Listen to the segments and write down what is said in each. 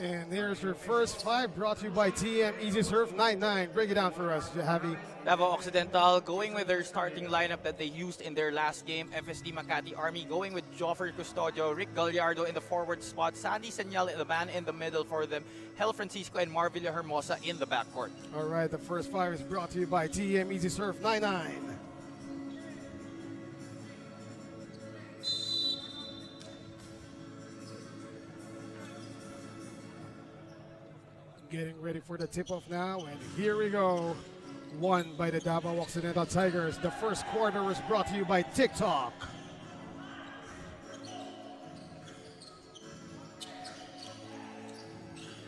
And there's your first five, brought to you by TM Easy Surf 99. Break it down for us, Javi. Davao Occidental going with their starting lineup that they used in their last game. FSD Makati Army going with Joffer Custodio, Rick Gallardo in the forward spot, Sandy Senyal, the man in the middle for them, Hel Francisco and Marvilla Hermosa in the backcourt. All right, the first five is brought to you by TM Easy Surf 99. Getting ready for the tip-off now, and here we go. Won by the Davao Occidental Tigers. The first quarter was brought to you by TikTok.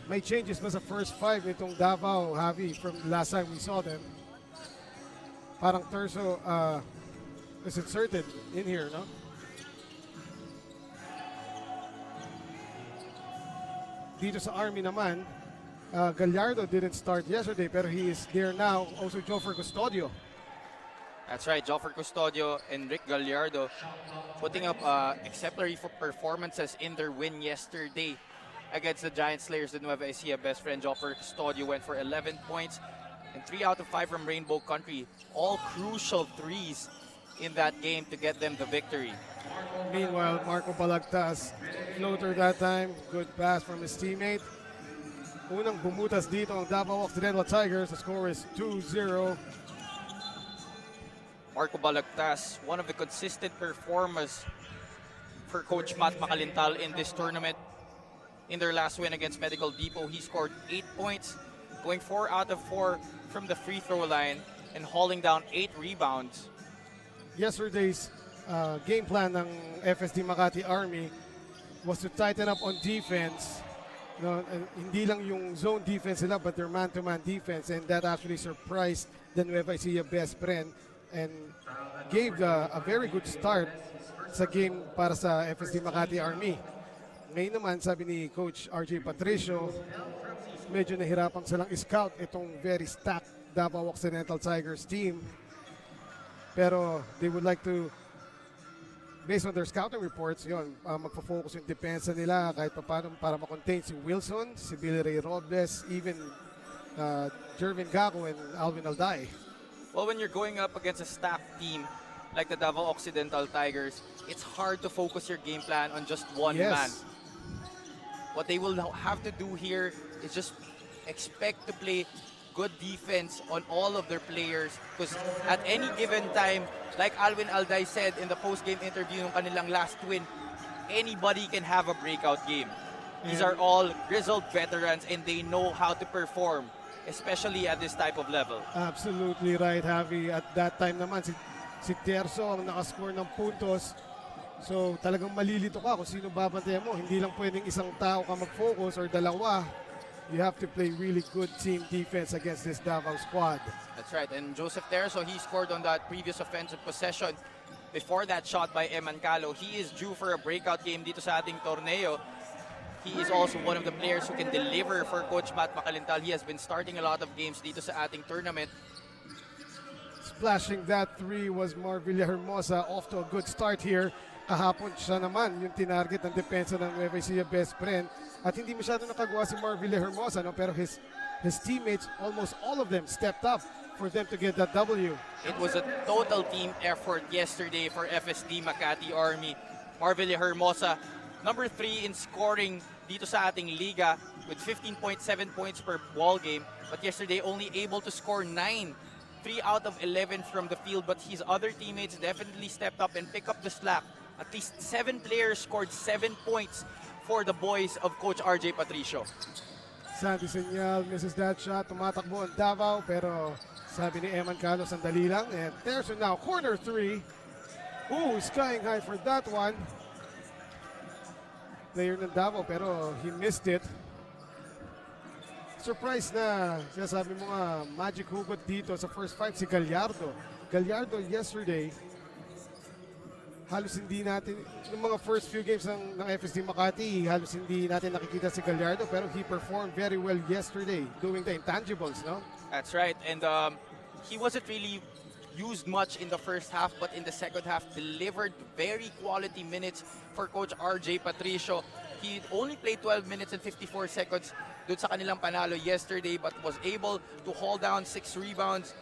May changes ba sa first five nitong Davao, Javi, from last time we saw them? Parang Terzo is inserted in here, no? Dito sa Army naman, Gallardo didn't start yesterday, pero he is there now. Also, Joffer Custodio. That's right, Joffer Custodio and Rick Gallardo putting up exemplary performances in their win yesterday against the Giant Slayers de Nueva Ecija. Best friend Joffer Custodio went for 11 points and 3 out of 5 from Rainbow Country. All crucial threes in that game to get them the victory. Meanwhile, Marco Balagtas, floater that time. Good pass from his teammate. Unang bumutas dito ang Davao Occidental Tigers. The score is 2-0. Marco Balagtas, one of the consistent performers for Coach Matt Makalintal in this tournament. In their last win against Medical Depot, he scored 8 points, going 4 out of 4 from the free throw line and hauling down 8 rebounds. Yesterday's game plan ng FSD Makati Army was to tighten up on defense. No, hindi lang yung zone defense nila, but their man-to-man defense, and that actually surprised the Nueva Ecija best friend and gave a very good start sa game para sa FSD Makati Army. Ngayon naman, sabi ni Coach RJ Patricio, medyo nahirapan silang scout itong very stacked Davao Occidental Tigers team. Pero they would like to, based on their scouting reports, yun, magpo-focus yung depensa nila kahit paano para makontain si Wilson, si Billy Ray Robles, even Jervin Gago and Alvin Alday. Well, when you're going up against a stacked team like the Davao Occidental Tigers, it's hard to focus your game plan on just one man. What they will have to do here is just expect to play good defense on all of their players, because at any given time, like Alvin Alday said in the post-game interview ng kanilang last win, anybody can have a breakout game. These are all grizzled veterans and they know how to perform, especially at this type of level. Absolutely right, Javi. At that time naman, si Terzo ang nakascore ng puntos. So talagang malilito ka kung sino babantayan mo. Hindi lang pwedeng isang tao ka mag-focus or dalawa. You have to play really good team defense against this Davao squad. That's right. And Joseph Terzo, he scored on that previous offensive possession before that shot by Eman Calo. He is due for a breakout game dito sa ating torneo. He is also one of the players who can deliver for Coach Matt Makalintal. He has been starting a lot of games dito sa ating tournament. Splashing that three was Marvilla Hermosa, off to a good start here. Kahapon siya naman yung tinarget ng depensa ng Nueva Ecija best friend. At hindi masyado nakagawa si Marvilla Hermosa, no? Pero his teammates, almost all of them, stepped up for them to get that W. It was a total team effort yesterday for FSD Makati Army. Marvilla Hermosa, number 3 in scoring dito sa ating liga with 15.7 points per ball game. But yesterday only able to score 9. 3 out of 11 from the field, but his other teammates definitely stepped up and picked up the slack. At least 7 players scored 7 points for the boys of Coach RJ Patricio. Sandy Senyal misses that shot. Tumatakbo ang Davao, pero sabi ni Eman Calo, sandali lang. And there's now corner 3. Ooh, skying high for that one. Player ng Davao, pero he missed it. Surprise na, sinasabi mo nga, magic hugot dito sa first 5 si Gallardo. Gallardo yesterday, halos hindi natin, yung mga first few games ng FSD Makati, halos hindi natin nakikita si Gallardo, pero he performed very well yesterday, doing the intangibles, no? That's right, and he wasn't really used much in the first half, but in the second half, delivered very quality minutes for Coach RJ Patricio. He only played 12 minutes and 54 seconds dun sa kanilang panalo yesterday, but was able to hold down 6 rebounds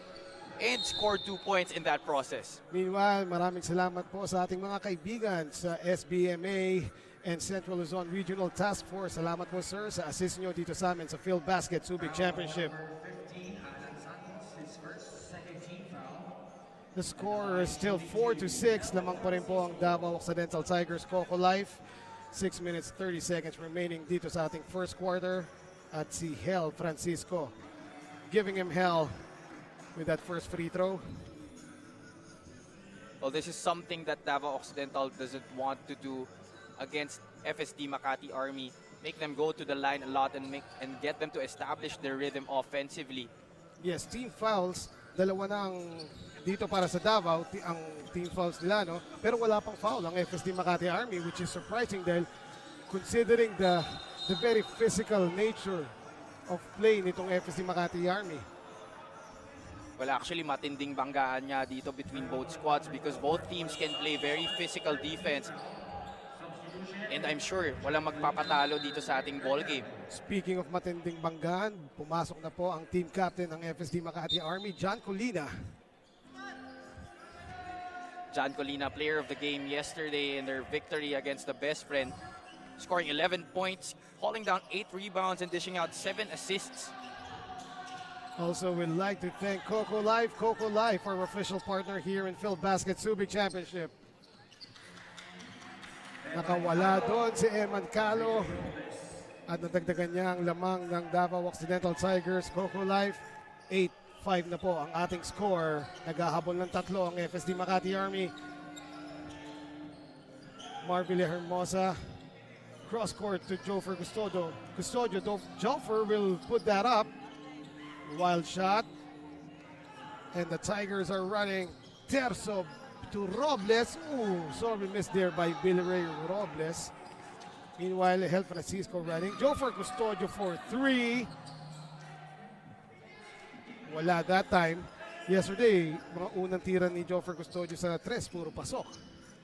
and score 2 points in that process. Meanwhile, maraming salamat po sa ating mga kaibigan sa SBMA and Central Luzon Regional Task Force. Salamat po, sir, sa assist nyo dito sa amin sa Filbasket Subic Championship. The score is still 4-6. Lamang pa rin po ang Davao Occidental Tigers Coco Life. 6 minutes 30 seconds remaining dito sa ating first quarter. At si Hel Francisco giving him hell with that first free throw. Well, this is something that Davao Occidental doesn't want to do against FSD Makati Army. Make them go to the line a lot and get them to establish their rhythm offensively. Yes, team fouls. Dalawa na ang dito para sa Davao, ang team fouls nila, no? Pero wala pang foul ang FSD Makati Army, which is surprising dahil considering the very physical nature of play nitong FSD Makati Army. Well, actually, matinding banggaan niya dito between both squads because both teams can play very physical defense. And I'm sure walang magpapatalo dito sa ating ball game. Speaking of matinding banggaan, pumasok na po ang team captain ng FSD Makati Army, John Colina. John Colina, player of the game yesterday in their victory against the best friend, scoring 11 points, hauling down 8 rebounds, and dishing out 7 assists. Also, we'd like to thank Coco Life, our official partner here in Filbasket Subic Championship. Nakawala doon si Eman Calo at nadagdagan niya ang lamang ng Davao Occidental Tigers. Coco Life, 8-5 na po ang ating score. Naghahabol ng 3 ang FSD Makati Army. Marvilla Hermosa, cross court to Jofer Custodio. Jofer will put that up. Wild shot. And the Tigers are running. Terzo to Robles. Ooh, sorry, missed there by Billy Ray Robles. Meanwhile, Hel Francisco running. Jofer Custodio for 3. Wala that time. Yesterday, mga unang tira ni Jofer Custodio sa 3, puro pasok.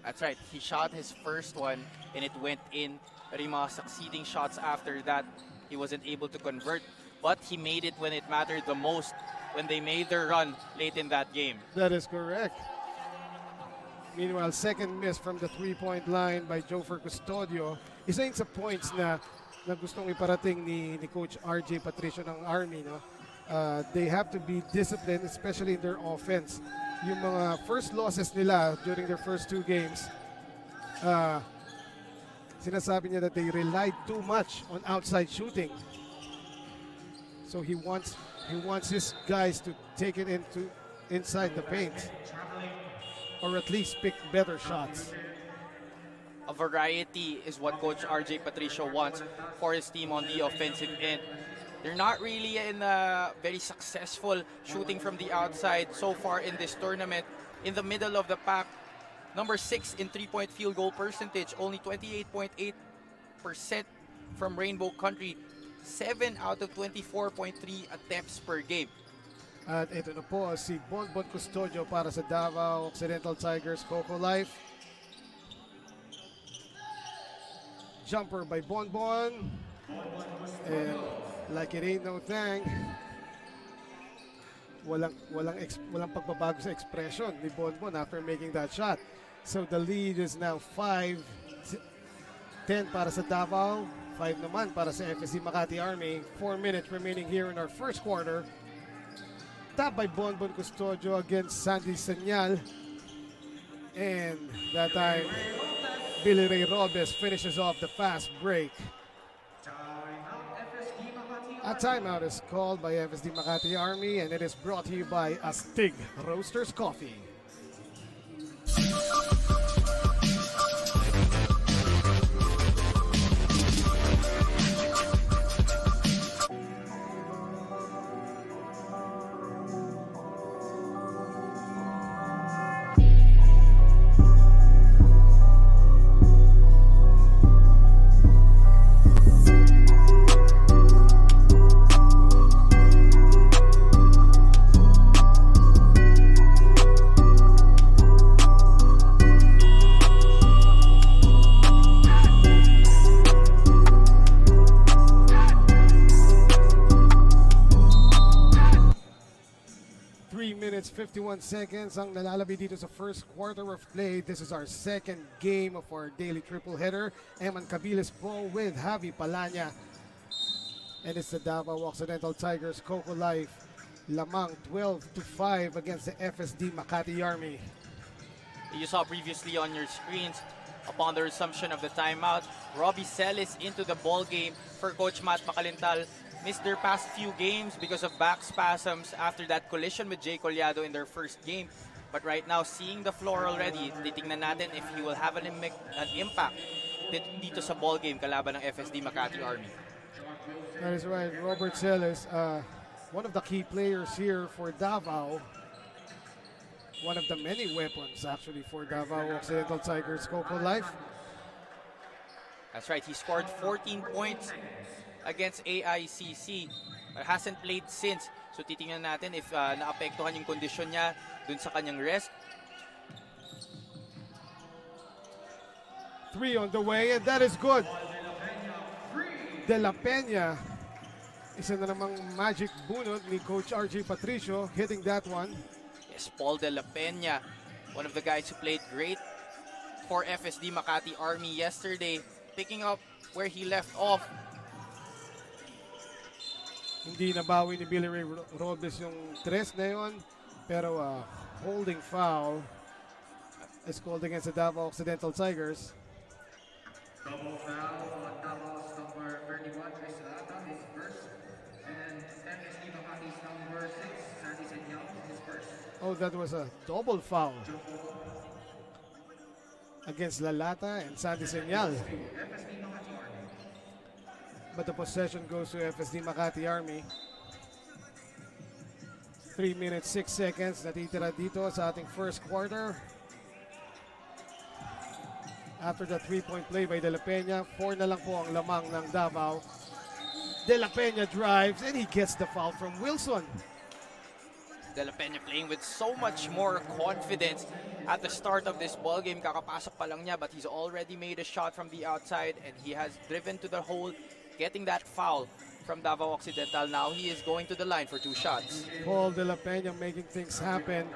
That's right. He shot his first one and it went in. Pero yung mga succeeding shots after that, he wasn't able to convert. But he made it when it mattered the most, when they made their run late in that game. That is correct. Meanwhile, second miss from the three-point line by Jofer Custodio. Isa yun sa points na gustong iparating ni Coach RJ Patricio ng Army. No? They have to be disciplined, especially in their offense. Yung mga first losses nila during their first 2 games, sinasabi niya that they relied too much on outside shooting. So he wants his guys to take it inside the paint, or at least pick better shots. A variety is what Coach RJ Patricio wants for his team on the offensive end. They're not really in very successful shooting from the outside so far in this tournament. In the middle of the pack, number 6 in 3-point field goal percentage, only 28.8% from Rainbow Country. 7 out of 24.3 attempts per game. At ito na po si Bonbon Custodio para sa Davao Occidental Tigers Coco Life. Jumper by Bonbon. And like it ain't no thing, walang pagbabago sa expression ni Bonbon after making that shot. So the lead is now 5-10 para sa Davao. 5 naman para sa FSD Makati Army. 4 minutes remaining here in our first quarter. Tap by Bonbon Custodio against Sandy Senyal. And that time, Billy Ray Robles finishes off the fast break. A timeout is called by FSD Makati Army, and it is brought to you by Astig Roasters Coffee. 51 seconds ang nalalabi dito sa first quarter of play. This is our second game of our daily triple header. Eman Cabiles po with Javi Palanya. And it's the Davao Occidental Tigers, Coco Life, lamang 12-5 against the FSD Makati Army. You saw previously on your screens, upon the resumption of the timeout, Robbie Celis into the ball game for Coach Matt Macalintal. Missed their past few games because of back spasms after that collision with Jay Collado in their first game. But right now, seeing the floor already, titingnan natin if he will have an impact dito sa ball game kalaban ng FSD Makati Army. That is right. Robert Celis, one of the key players here for Davao. One of the many weapons actually for Davao Occidental Tigers, Coco Life. That's right. He scored 14 points against AICC but hasn't played since. So titingnan natin if naapektuhan yung kondisyon niya dun sa kanyang rest. 3 on the way, and that is good. De La Peña, isa na namang magic bunot ni Coach RJ Patricio, hitting that one. Yes, Paul De La Peña, one of the guys who played great for FSD Makati Army yesterday, picking up where he left off. Hindi nabawi ni Billy Ray Robles yung tres na yun, pero holding foul is called against the Davao Occidental Tigers. Double foul on Davao's number 31, Chris Lata, his first, and FSD Makati's number 6, Sandy Senyal, his first. Oh, that was a double foul against Lalata and Sandy Senyal. But the possession goes to FSD Makati Army. 3 minutes, 6 seconds natitira dito sa ating first quarter. After the 3-point play by De La Peña, 4 na lang po ang lamang ng Davao. De La Peña drives and he gets the foul from Wilson. De La Peña playing with so much more confidence at the start of this ball game. Kakapasok pa lang niya, but he's already made a shot from the outside and he has driven to the hole, getting that foul from Davao Occidental. Now he is going to the line for 2 shots. Paul De La Peña making things happen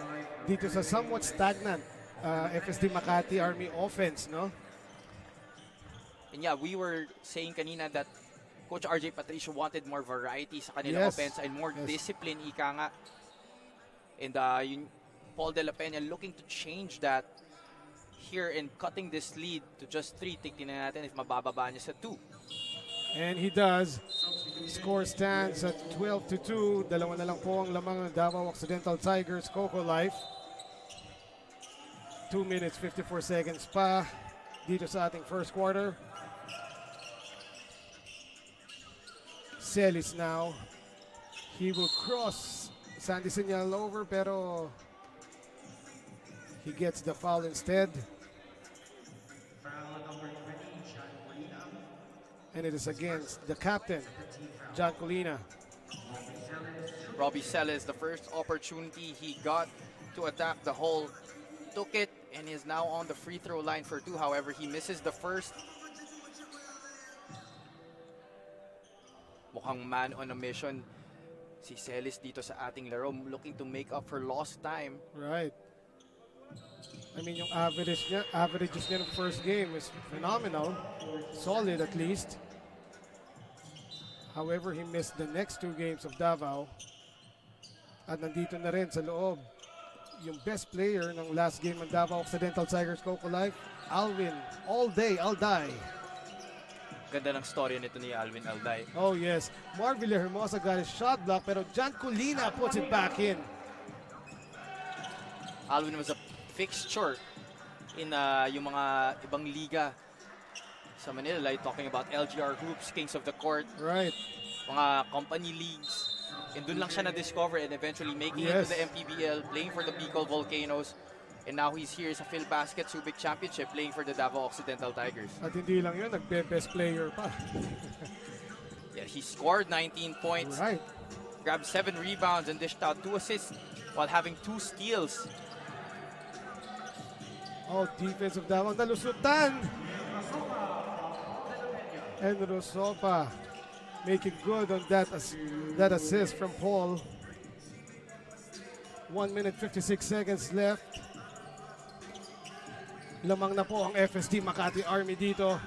dito sa somewhat stagnant FSD Makati Army offense, no? And yeah, we were saying kanina that Coach RJ Patricio wanted more variety sa kanilang offense and more discipline, ika nga. And Paul De La Peña looking to change that here and cutting this lead to just 3. Tignan natin if mabababa niya sa 2. And he does. Score stands at 12-2. Dalawa na lang po ang lamang ng Davao Occidental Tigers, Coco Life. 2 minutes, 54 seconds pa dito sa ating first quarter. Celis now. He will cross Sandy Senyal over, pero he gets the foul instead. And it is against the captain, John Colina. Robbie Celis, the first opportunity he got to attack the hole, took it and is now on the free throw line for 2. However, he misses the first. Mukhang man on a mission si Celis dito sa ating laro, looking to make up for lost time. Right. I mean, yung averages niya ng first game is phenomenal. Solid at least. However, he missed the next 2 games of Davao. At nandito na rin sa loob yung best player ng last game ng Davao Occidental Tigers, Coco Life, Alvin. All day, all die. Ganda ng story nito ni Alvin Alday. Oh yes. Mark Villahermosa got his shot block, pero John Colina puts it back in. Alvin was a fixture in yung mga ibang liga sa Manila, like talking about LGR groups, Kings of the Court, right? Mga company leagues. And dun lang siya na-discover and eventually making it to the MPBL, playing for the Bicol Volcanoes. And now he's here sa Filbasket Subic Championship, playing for the Davao Occidental Tigers. At hindi lang yun, nagbe-best player pa. Yeah, he scored 19 points, right? Grabbed 7 rebounds and dished out 2 assists while having 2 steals. Oh, defense of Davao, nalusutan! And Rosopa making good on that assist from Paul. 1 minute 56 seconds left. Lamang na po ang FSD Makati Army dito.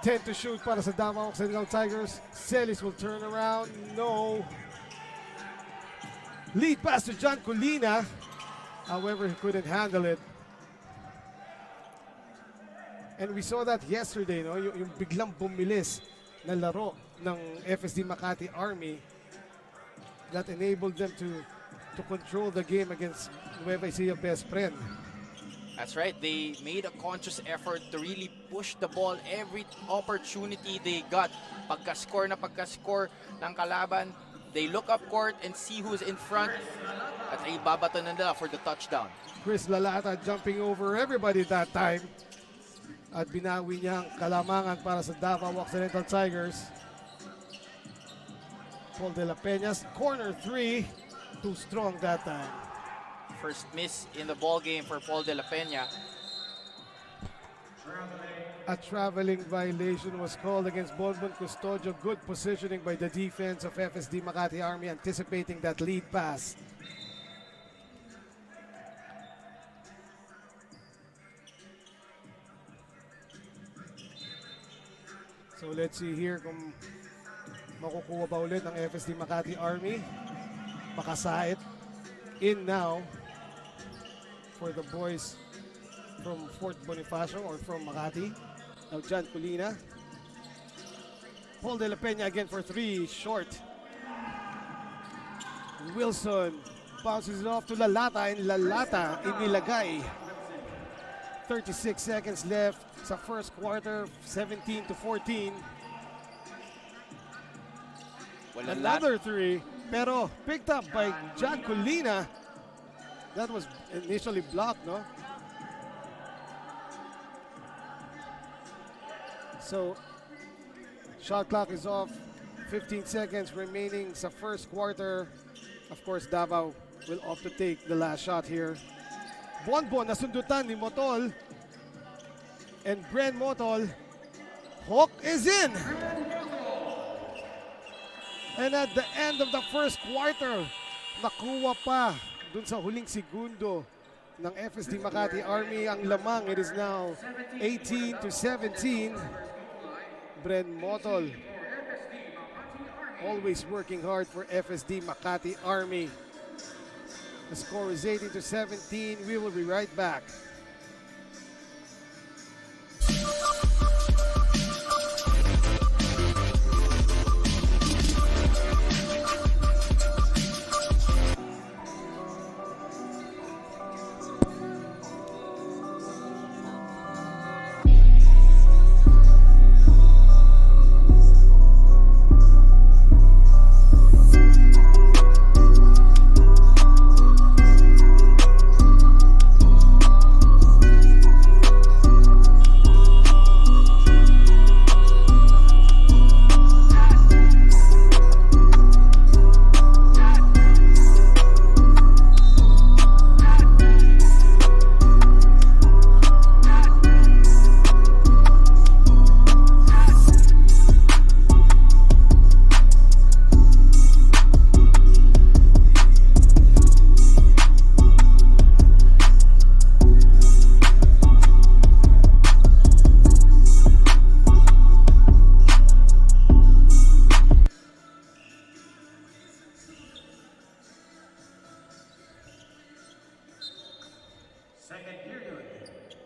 10 to shoot para sa Davao Occidental Tigers. Celis will turn around. No. Lead pass to John Colina. However, he couldn't handle it. And we saw that yesterday, no? Yung biglang bumilis na laro ng FSD Makati Army that enabled them to control the game against Nueva Ecija Best Friend. That's right. They made a conscious effort to really push the ball every opportunity they got. Pagka-score ng kalaban, they look up court and see who's in front at ibabato na nila for the touchdown. Chris Lalata jumping over everybody that time at binawi niya ang kalamangan para sa Davao Occidental Tigers. Paul De La Peña's corner three, too strong that time. First miss in the ball game for Paul De La Peña. A traveling violation was called against Bonbon Custodio. Good positioning by the defense of FSD Makati Army, anticipating that lead pass. So let's see here kung makukuha ba ulit ng FSD Makati Army. Makasait in now for the boys from Fort Bonifacio or from Makati. Now John Colina. Paul De La Peña again for three, short. Wilson bounces it off to Lalata, and Lalata inilagay. 36 seconds left sa first quarter, 17-14. Well, Another three, pero picked up by John Colina. That was initially blocked, no? So, shot clock is off. 15 seconds remaining sa first quarter. Of course, Davao will opt to take the last shot here. Bonbon nasundutan ni Motol. And Bren Motol. Hook is in. And at the end of the first quarter, nakuha pa dun sa huling segundo ng FSD Makati Army ang lamang. It is now 18-17. Bren Motol always working hard for FSD Makati Army. The score is 18-17. We will be right back.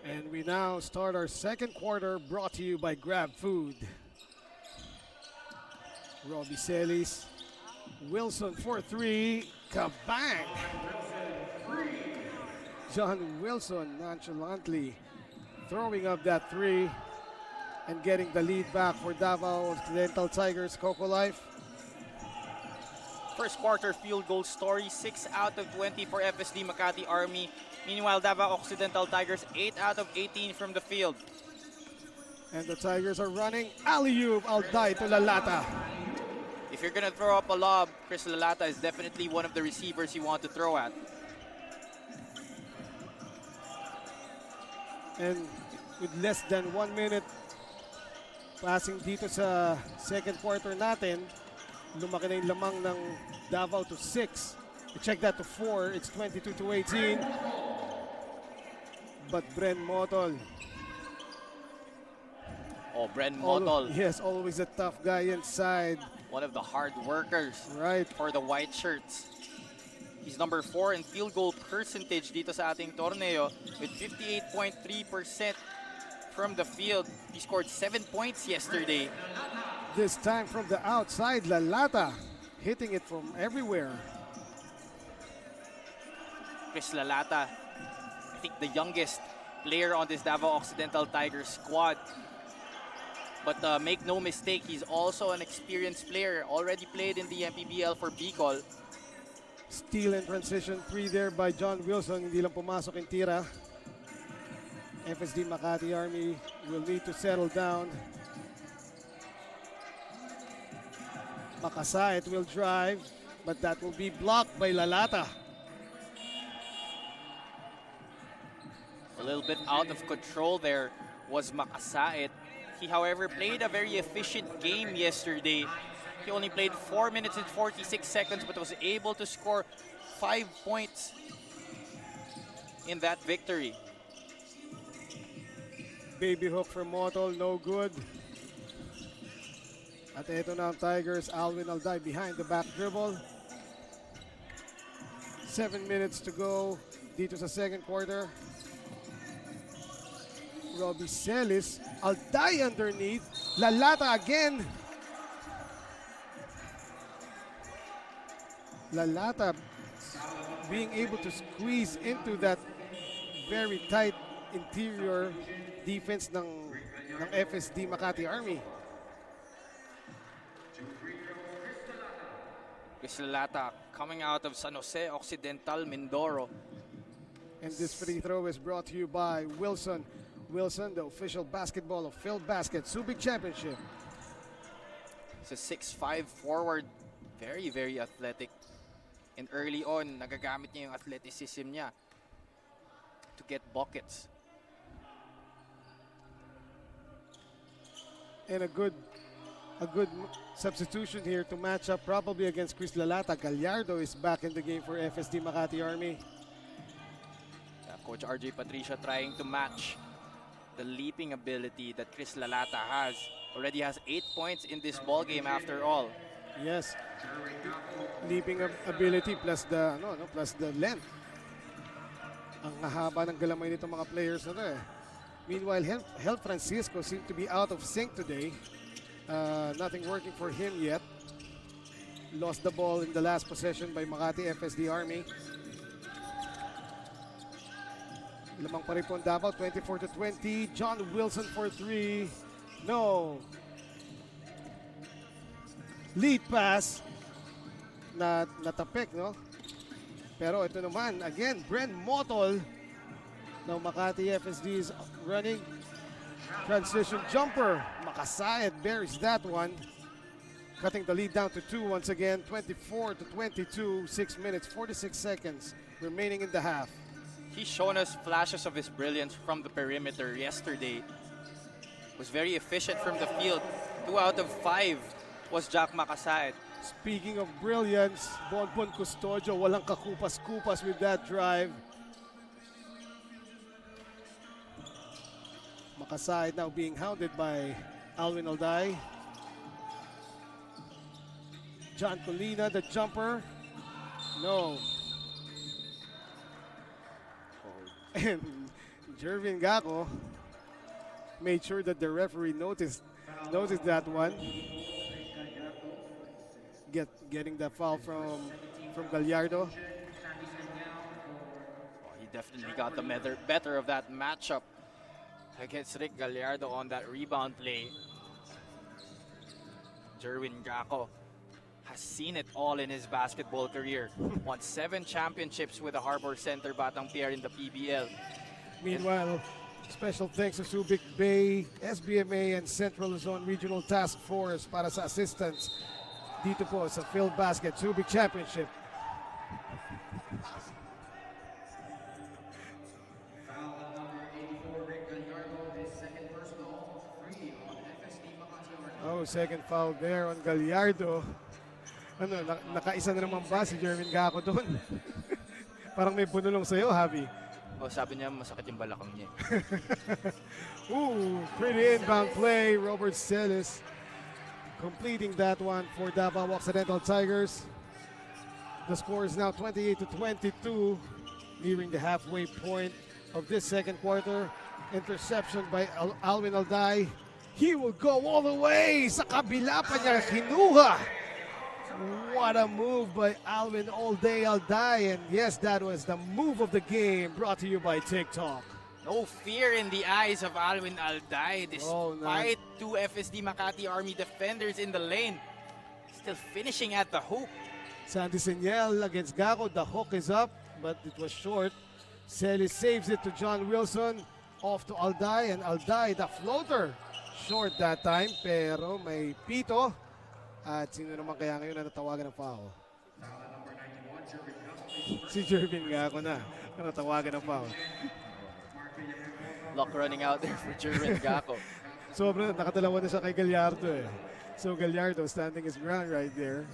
And we now start our second quarter, brought to you by Grab Food. Robbie Celis, Wilson for three, kabang! John Wilson nonchalantly throwing up that three and getting the lead back for Davao Occidental Tigers. Coco Life. First quarter field goal story, 6 out of 20 for FSD Makati Army. Meanwhile, Davao Occidental Tigers, 8 out of 18 from the field. And the Tigers are running alley-oop, Alday to Lalata. If you're gonna throw up a lob, Chris Lalata is definitely one of the receivers you want to throw at. And with less than 1 minute passing dito sa second quarter natin, lumaki na yung lamang ng Davao to 6. Check that to 4. It's 22-18. But Bren Motol. Oh, Bren Motol. Yes, always a tough guy inside. One of the hard workers Right. for the white shirts. He's number 4 in field goal percentage dito sa ating torneo with 58.3% from the field. He scored 7 points yesterday. This time from the outside, Lalata hitting it from everywhere. Chris Lalata, I think the youngest player on this Davao Occidental Tigers squad. But make no mistake, he's also an experienced player. Already played in the MPBL for Bicol. Steal and transition 3 there by John Wilson. Hindi lang pumasok yung tira. FSD Makati Army will need to settle down. Makasait will drive, but that will be blocked by Lalata. A little bit out of control there was Makasait. He, however, played a very efficient game yesterday. He only played 4 minutes and 46 seconds, but was able to score 5 points in that victory. Baby hook for Motol, no good. At eto na ang Tigers, Alwin Alday behind the back dribble. 7 minutes to go dito sa second quarter. Robbie Celis, Alday underneath. Lalata again. Lalata being able to squeeze into that very tight interior defense ng FSD Makati Army. Chris Lalata coming out of San Jose Occidental, Mindoro. And this free throw is brought to you by Wilson. Wilson, the official basketball of Filbasket Subic Championship. It's a 6'5" forward. Very, very athletic. And early on, nagagamit niya yung athleticism niya to get buckets. And a good substitution here to match up probably against Chris Lalata. Gallardo is back in the game for FSD Makati Army. Coach RJ Patricia trying to match the leaping ability that Chris Lalata has. Already has 8 points in this ball game after all. Yes, leaping ability plus the length. Ang haba ng galamay nitong mga players na to eh. Meanwhile, Hel Francisco seemed to be out of sync today. Nothing working for him yet. Lost the ball in the last possession by Makati FSD Army. Lamang pa rin po ang Davao, 24-20. John Wilson for 3. No. Lead pass. Natapik, no? Pero ito naman, again, Bren Motol. Now Makati FSD is running. Transition jumper. Makasayad buries that one. Cutting the lead down to 2 once again. 24-22. 6 minutes, 46 seconds remaining in the half. He's shown us flashes of his brilliance from the perimeter yesterday. Was very efficient from the field. 2 out of 5 was Jack Makasait. Speaking of brilliance, Bonbon Custodio, walang kakupas-kupas with that drive. Makasait now being hounded by Alwin Alday. John Colina, the jumper. No. And Jervin Gacko made sure that the referee noticed that one. Getting the foul from Gallardo. He definitely got the better of that matchup against Rick Gallardo on that rebound play. Jerwin Gacko has seen it all in his basketball career. Won 7 championships with the Harbor Center Batang Pier in the PBL. Meanwhile, special thanks to Subic Bay, SBMA, and Central Luzon Regional Task Force para sa assistance dito po sa Filbasket Subic Championship. Foul on number 84, Rick Gallardo, his second personal, 3 on FSD Makati. Oh, second foul there on Gallardo. Ano, nakaisa na naman ba si Jervin Gaco doon? Parang may bunulong sa'yo, Javi. O sabi niya masakit yung balakang niya. Ooh, pretty inbound play. Robert Celis completing that one for Davao Occidental Tigers. The score is now 28-22, nearing the halfway point of this second quarter. Interception by Alvin Alday. He will go all the way. Sa kabila pa niya kinuha. What a move by Alvin Alday. And yes, that was the move of the game, brought to you by TikTok. No fear in the eyes of Alvin Alday despite two FSD Makati Army defenders in the lane. Still finishing at the hoop. Sandy Senyel against Gaco. The hook is up, but it was short. Celis saves it to John Wilson. Off to Alday, and Alday, the floater. Short that time, pero may pito. At sino naman kaya ngayon na natawagan ng foul? Si Jervin Gaco na natawagan ng foul. Lock running out there for Jervin Gaco. Sobrang nakadalawa na siya kay Gallardo eh. So Gallardo standing his ground right there.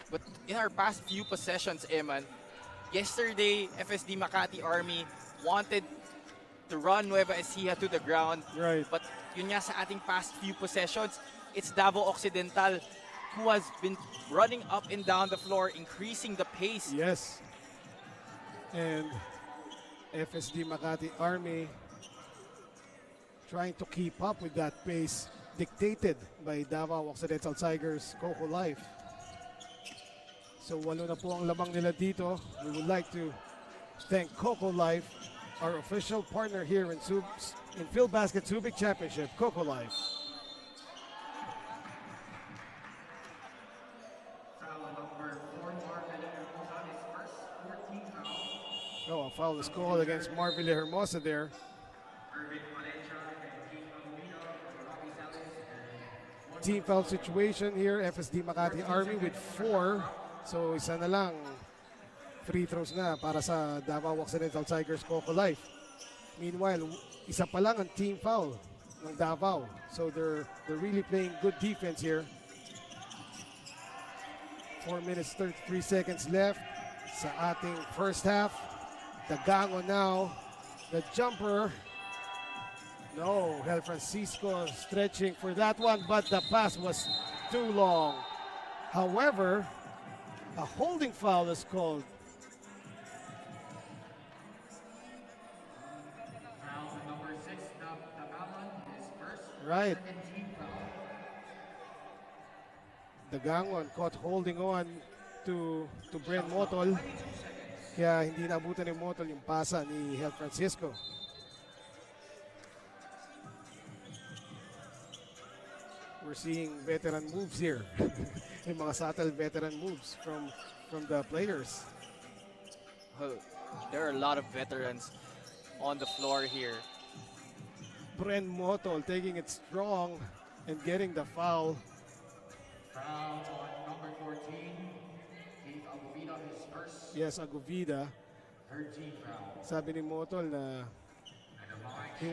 But in our past few possessions, Eman, yesterday, FSD Makati Army wanted to run Nueva Ecija to the ground. Right. But yun nga sa ating past few possessions, it's Davao Occidental who has been running up and down the floor, increasing the pace. Yes. And FSD Makati Army trying to keep up with that pace dictated by Davao Occidental Tigers, Coco Life. So walo na po ang lamang nila dito. We would like to thank Coco Life, our official partner here in Filbasket Subic Championship, Coco Life. Oh, a foul is called against Marvile Hermosa there. Team foul situation here, FSD Makati Army with 4. So isa na lang free throws na para sa Davao Occidental Tigers Coco Life. Meanwhile, isa pa lang ang team foul ng Davao. So they're really playing good defense here. 4 minutes 33 seconds left sa ating first half. The Gango now, the jumper. No, Hel Francisco stretching for that one, but the pass was too long. However, a holding foul is called. Right. The Gangon caught holding on to Bren Motol. Kaya hindi naabutan ni Motol yung pasa ni Hel Francisco. We're seeing veteran moves here. Yung mga subtle veteran moves from the players. There are a lot of veterans on the floor here. Bren Motol taking it strong and getting the foul. Foul on number 14. Gave Aguvida his first. Yes, Aguvida. 13 foul. Sabi ni Motol na he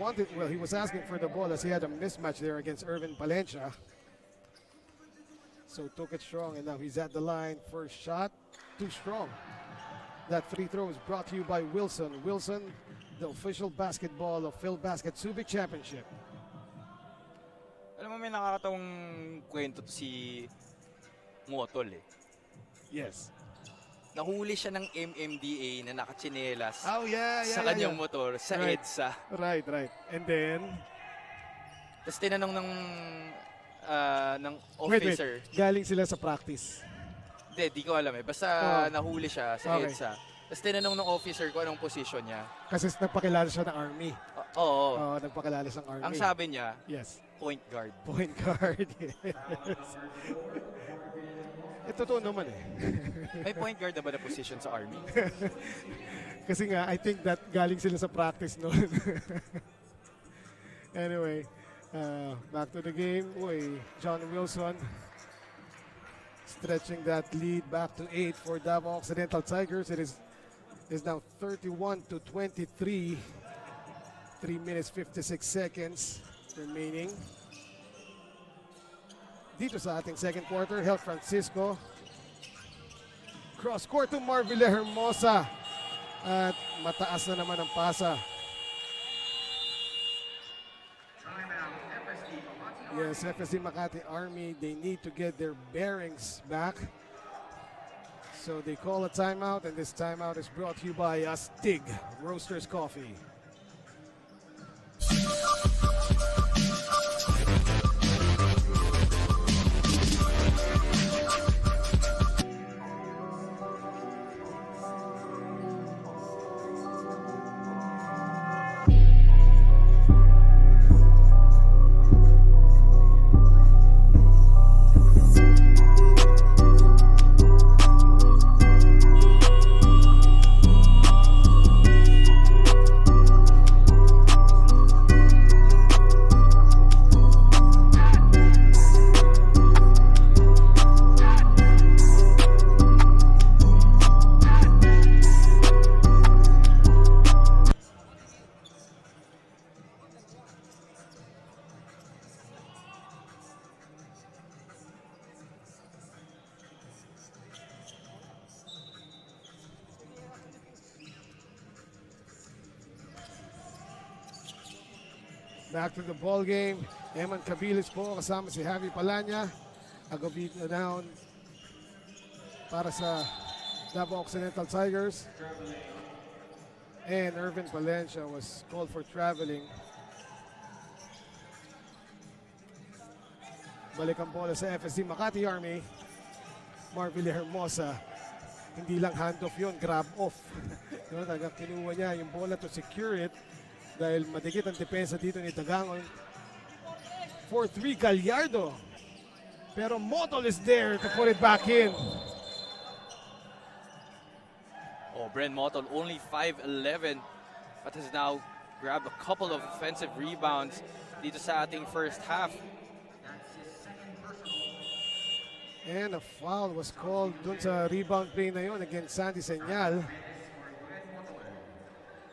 was asking for the ball as he had a mismatch there against Irvin Palencia. So took it strong, and now he's at the line. First shot, too strong. That free throw is brought to you by Wilson. Wilson, the official basketball of Filbasket Subic Championship. Alam mo, may nakakatawang kwento to si Motol eh. Yes. Nahuli siya ng MMDA na nakatsinelas sa yeah, kanyang motor, sa Right. EDSA. Right. And then, Tapos tinanong ng officer. wait. Galing sila sa practice. Hindi, di ko alam eh. Basta nahuli siya sa Okay. EDSA. Tapos tinanong ng officer kung anong position niya. Kasi nagpakilala siya ng Army. Oo. Oo, nagpakilala siya ng Army. Ang sabi niya, Yes. point guard. Point guard. Yes. Totoo naman eh. May point guard na ba na position sa Army? Kasi nga, I think that galing sila sa practice noon. Anyway, back to the game. Uy, John Wilson stretching that lead back to 8 for Davao Occidental Tigers. It is now 31-23. 3 minutes 56 seconds remaining. dito sa ating second quarter. Hel Francisco. Cross court to Marvile Hermosa. At mataas na naman ang pasa. Yes, FSD Makati Army, they need to get their bearings back. So they call a timeout, and this timeout is brought to you by Astig Roasters Coffee. Back to the ball game. Eman Cabilis po kasama si Javi Palanya. Agobit na down para sa Davao Occidental Tigers. And Irvin Palencia was called for traveling. Balik ang bola sa FSD Makati Army. Marvile Hermosa. Hindi lang handoff yun, grab off. Talagang kinuha niya yung bola to secure it. Dahil madikit ang depensa dito ni Tagangon. 4-3 Gallardo. Pero Motol is there to put it back in. Oh, Bren Motol, only 5'11", but has now grabbed a couple of offensive rebounds dito sa ating first half. And a foul was called dun sa rebound play na yun against Sandy Señal.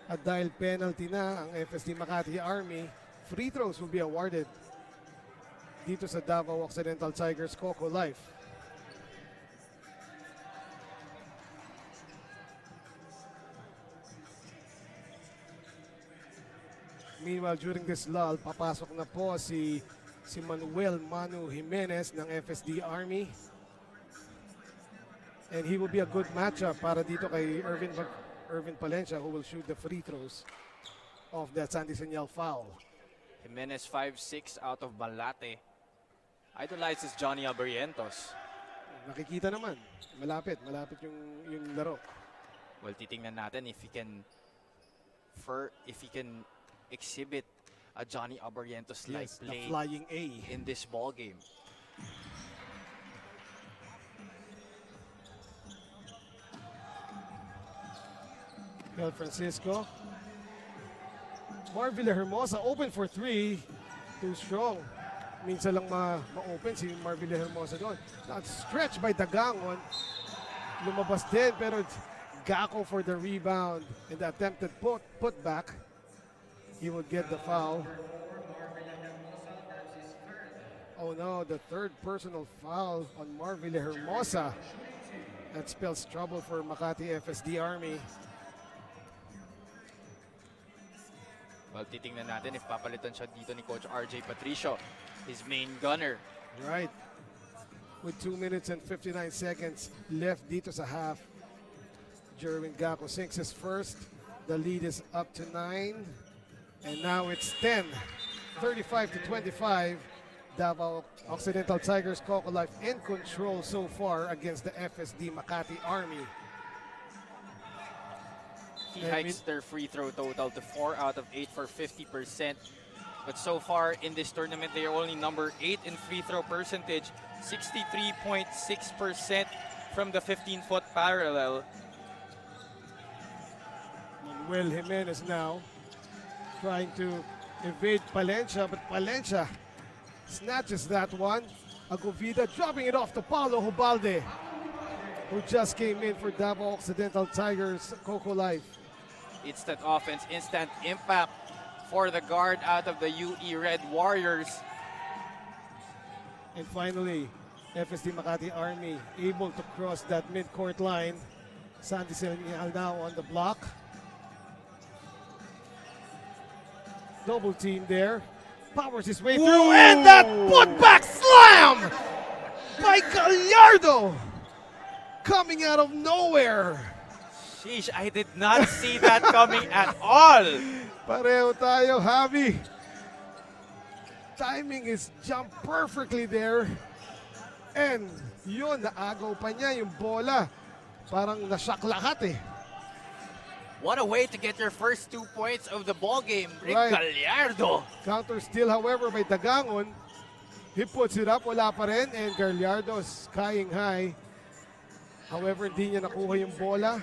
At dahil penalty na ang FSD Makati Army, free throws will be awarded dito sa Davao Occidental Tigers Coco Life. Meanwhile, during this lull, papasok na po si Manuel Manu Jimenez ng FSD Army. And he will be a good matchup para dito kay Irvin Palencia, who will shoot the free throws of that Sandy Señal foul. Jimenez 5'6" out of Balate. Idolizes Johnny Abarrientos. Nakikita naman. Malapit yung laro. Well, titingnan natin if he can exhibit a Johnny Abarrientos-like Yes, play a flying A in this ball game. Hel Francisco. Marvile Hermosa open for three. Too strong. Minsan lang ma-open si Marvile Hermosa doon. Not stretched by Tagangon. Lumabas din pero Gako for the rebound and the attempted put back. He would get the foul. Oh no, the third personal foul on Marvile Hermosa. That spells trouble for Makati FSD Army. Well, titingnan natin if papalitan siya dito ni Coach RJ Patricio, his main gunner. Right. With 2 minutes and 59 seconds left dito sa half, Jerwin Gako sinks his first. The lead is up to 9. And now it's 10. 35-25. Davao Occidental Tigers Coco Life in control so far against the FSD Makati Army. He hikes their free throw total to 4 out of 8 for 50%. But so far in this tournament, they are only number 8 in free throw percentage, 63.6% from the 15-foot parallel. Manuel Jimenez now trying to evade Palencia, but Palencia snatches that one. Agovida dropping it off to Paulo Hubalde, who just came in for Davao Occidental Tigers Coco Life. Instant offense, instant impact for the guard out of the UE Red Warriors. And finally, FSD Makati Army able to cross that mid-court line. Sandy Senyal now on the block. Double team there. Powers his way through, and that putback slam by Gallardo coming out of nowhere. Sheesh, I did not see that coming at all. Pareho tayo, Javi. Timing is jumped perfectly there. And yun, naagaw pa niya yung bola. Parang nashock lahat eh. What a way to get your first 2 points of the ball game, Rick Right. Gallardo. Counter steal, however, by Dagangon. He puts it up, wala pa rin. And Gallardo skying high. However, hindi niya nakuha yung bola.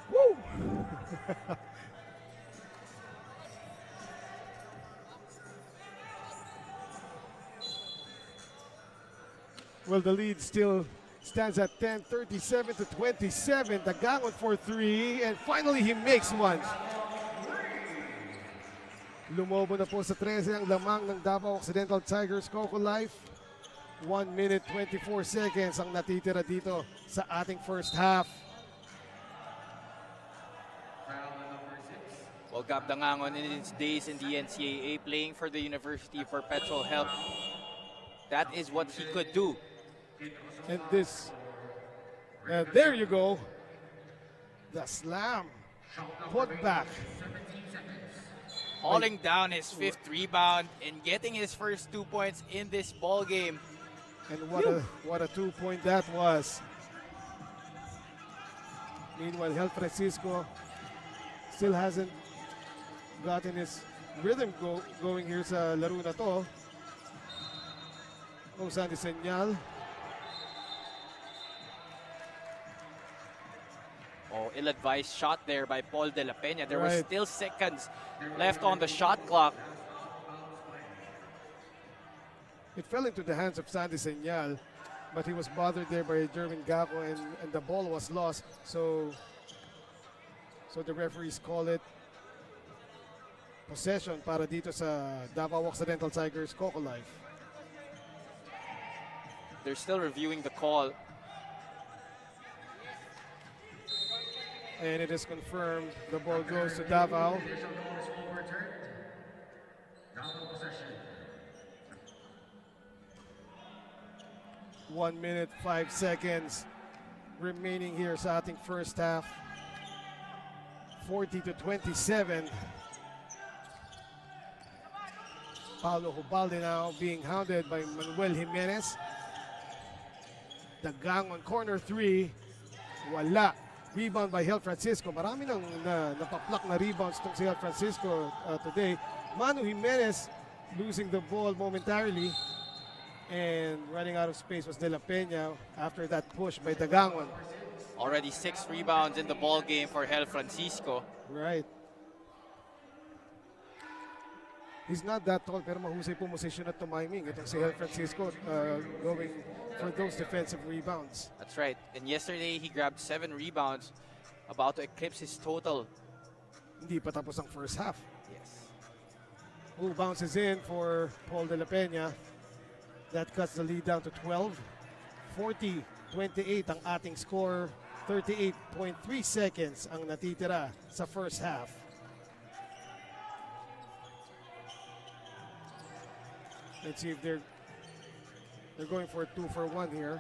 Woo! Well, the lead still stands at 10, 37 to 27. Dagangon for 3, and finally he makes one. Lumobo na po sa 13 ang lamang ng Davao Occidental Tigers Coco Life. 1 minute 24 seconds ang natitira dito sa ating first half. Well, Gab Dangangon in his days in the NCAA playing for the University of Perpetual Help, that is what he could do. And this, there you go. The slam. Put back. Hauling down his 5th rebound and getting his first 2 points in this ball game. And what a 2-point that was. Meanwhile, Hel Francisco still hasn't gotten his rhythm going here sa laro na to. Sandy Senyal. Oh, ill-advised shot there by Paul De La Peña. There Right. was still seconds left on the shot clock. It fell into the hands of Sandy Senyal, but he was bothered there by Jervin Gaco, and the ball was lost. So the referees call it possession para dito sa Davao Occidental Tigers Coco Life. They're still reviewing the call. And it is confirmed the ball goes to Davao. Official goal is overturned. Davao possession. 1 minute, 5 seconds remaining here sa ating first half. 40 to 27. Paulo Hubalde now being hounded by Manuel Jimenez. Dagangon corner 3. Wala. Rebound by Hel Francisco. Marami nang napaplak na rebounds itong si Hel Francisco today. Manu Jimenez losing the ball momentarily. And running out of space was De La Peña after that push by Dagangon. Already 6 rebounds in the ball game for Hel Francisco. Right. He's not that tall pero mahusay po position at tumiming. Itong si Hel Francisco going for those defensive rebounds. That's right. And yesterday, he grabbed 7 rebounds, about to eclipse his total. Hindi pa tapos ang first half. Yes. Who bounces in for Paul De La Peña. That cuts the lead down to 12. 40-28 ang ating score. 38.3 seconds ang natitira sa first half. Let's see if they're going for a 2-for-1 here.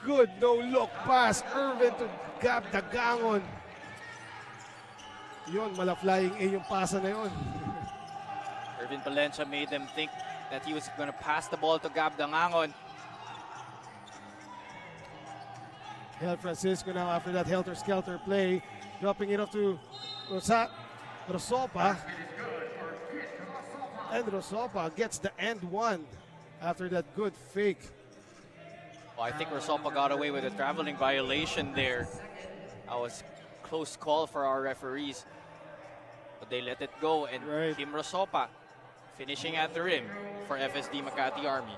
Good no-look pass. Irvin to Gab Dagangon. Yun, mala-flying A yung pasa na yun. Irvin Palencia made them think that he was going to pass the ball to Gab Dangangon. Hel Francisco now after that helter-skelter play. Dropping it off to Rosopa. And Rosopa gets the end one after that good fake. Well, I think Rosopa got away with a traveling violation there. That was close call for our referees. But they let it go, and Right. Kim Rosopa finishing at the rim for FSD Makati Army.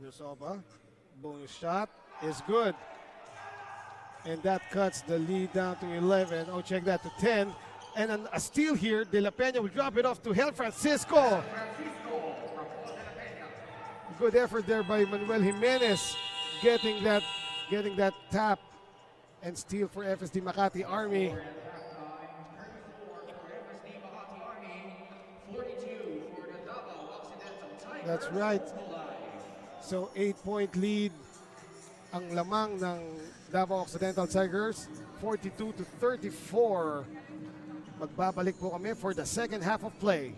Rosopa, bonus shot is good. And that cuts the lead down to 11. Oh, check that, to 10. And a steal here. De La Peña will drop it off to Hel Francisco. Good effort there by Manuel Jimenez, getting that tap and steal for FSD Makati Army. That's right. So 8-point lead ang lamang ng Davao Occidental Tigers, 42-34. Magbabalik po kami for the second half of play.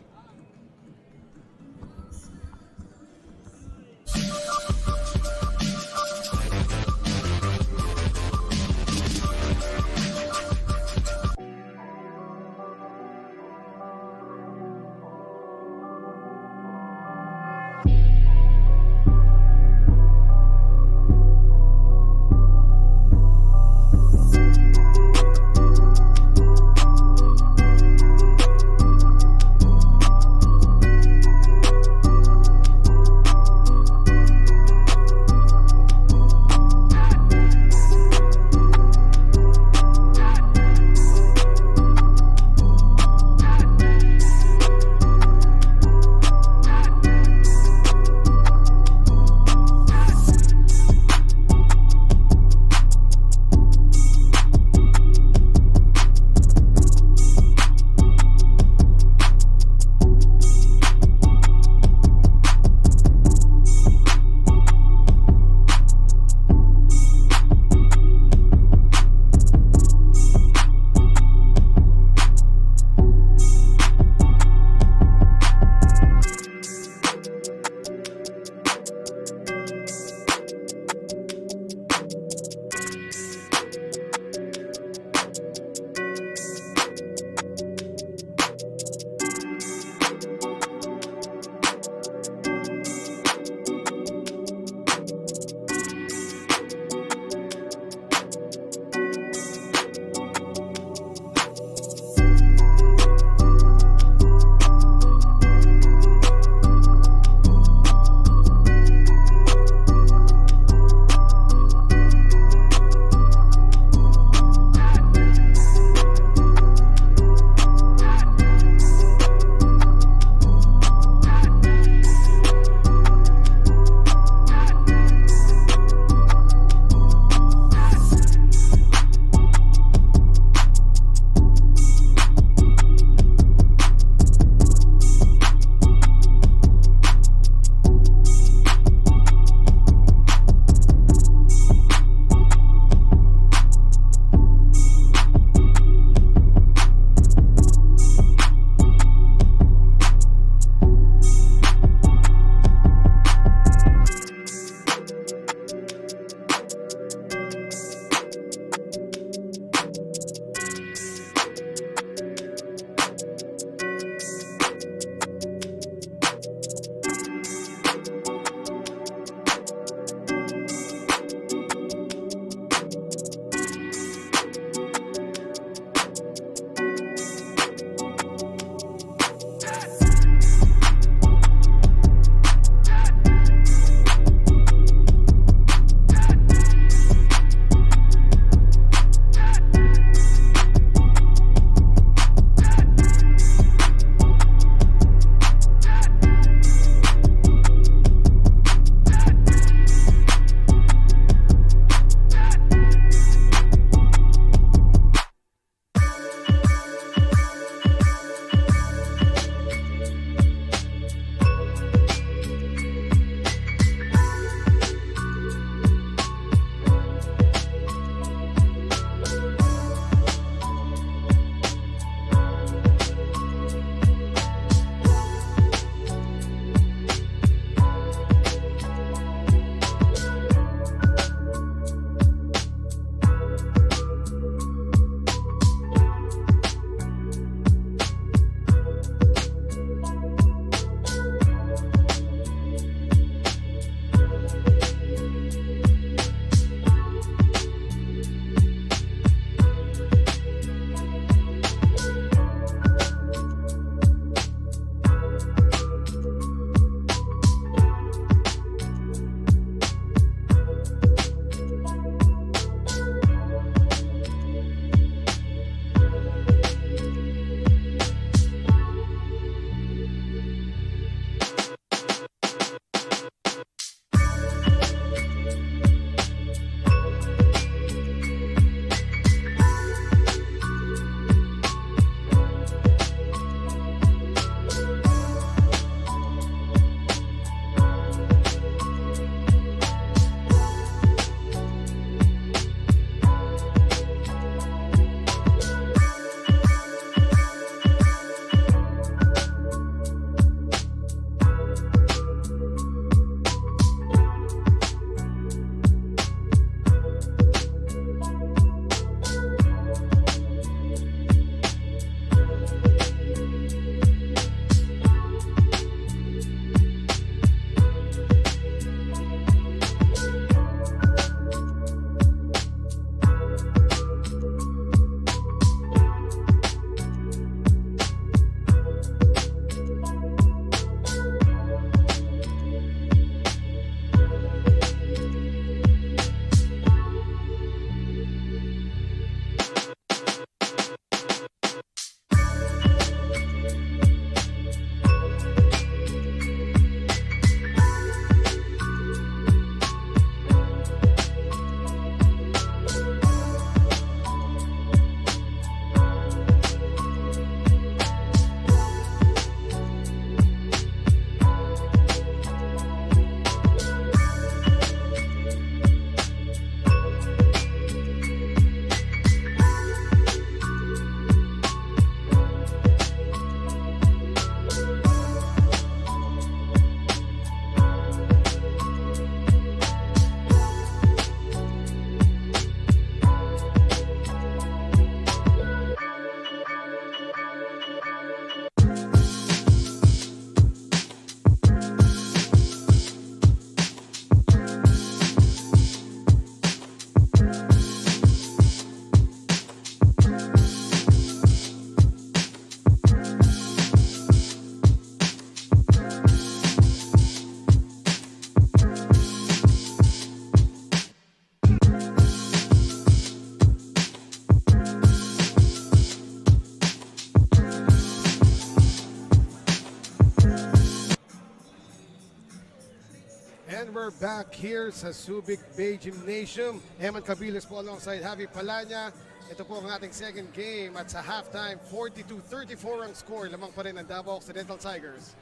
are back here sa Subic Bay Gymnasium. Eman Cabiles po alongside Javi Palanya. Ito po ang ating second game at sa halftime, 42-34 ang score. Lamang pa rin ang Davao Occidental Tigers.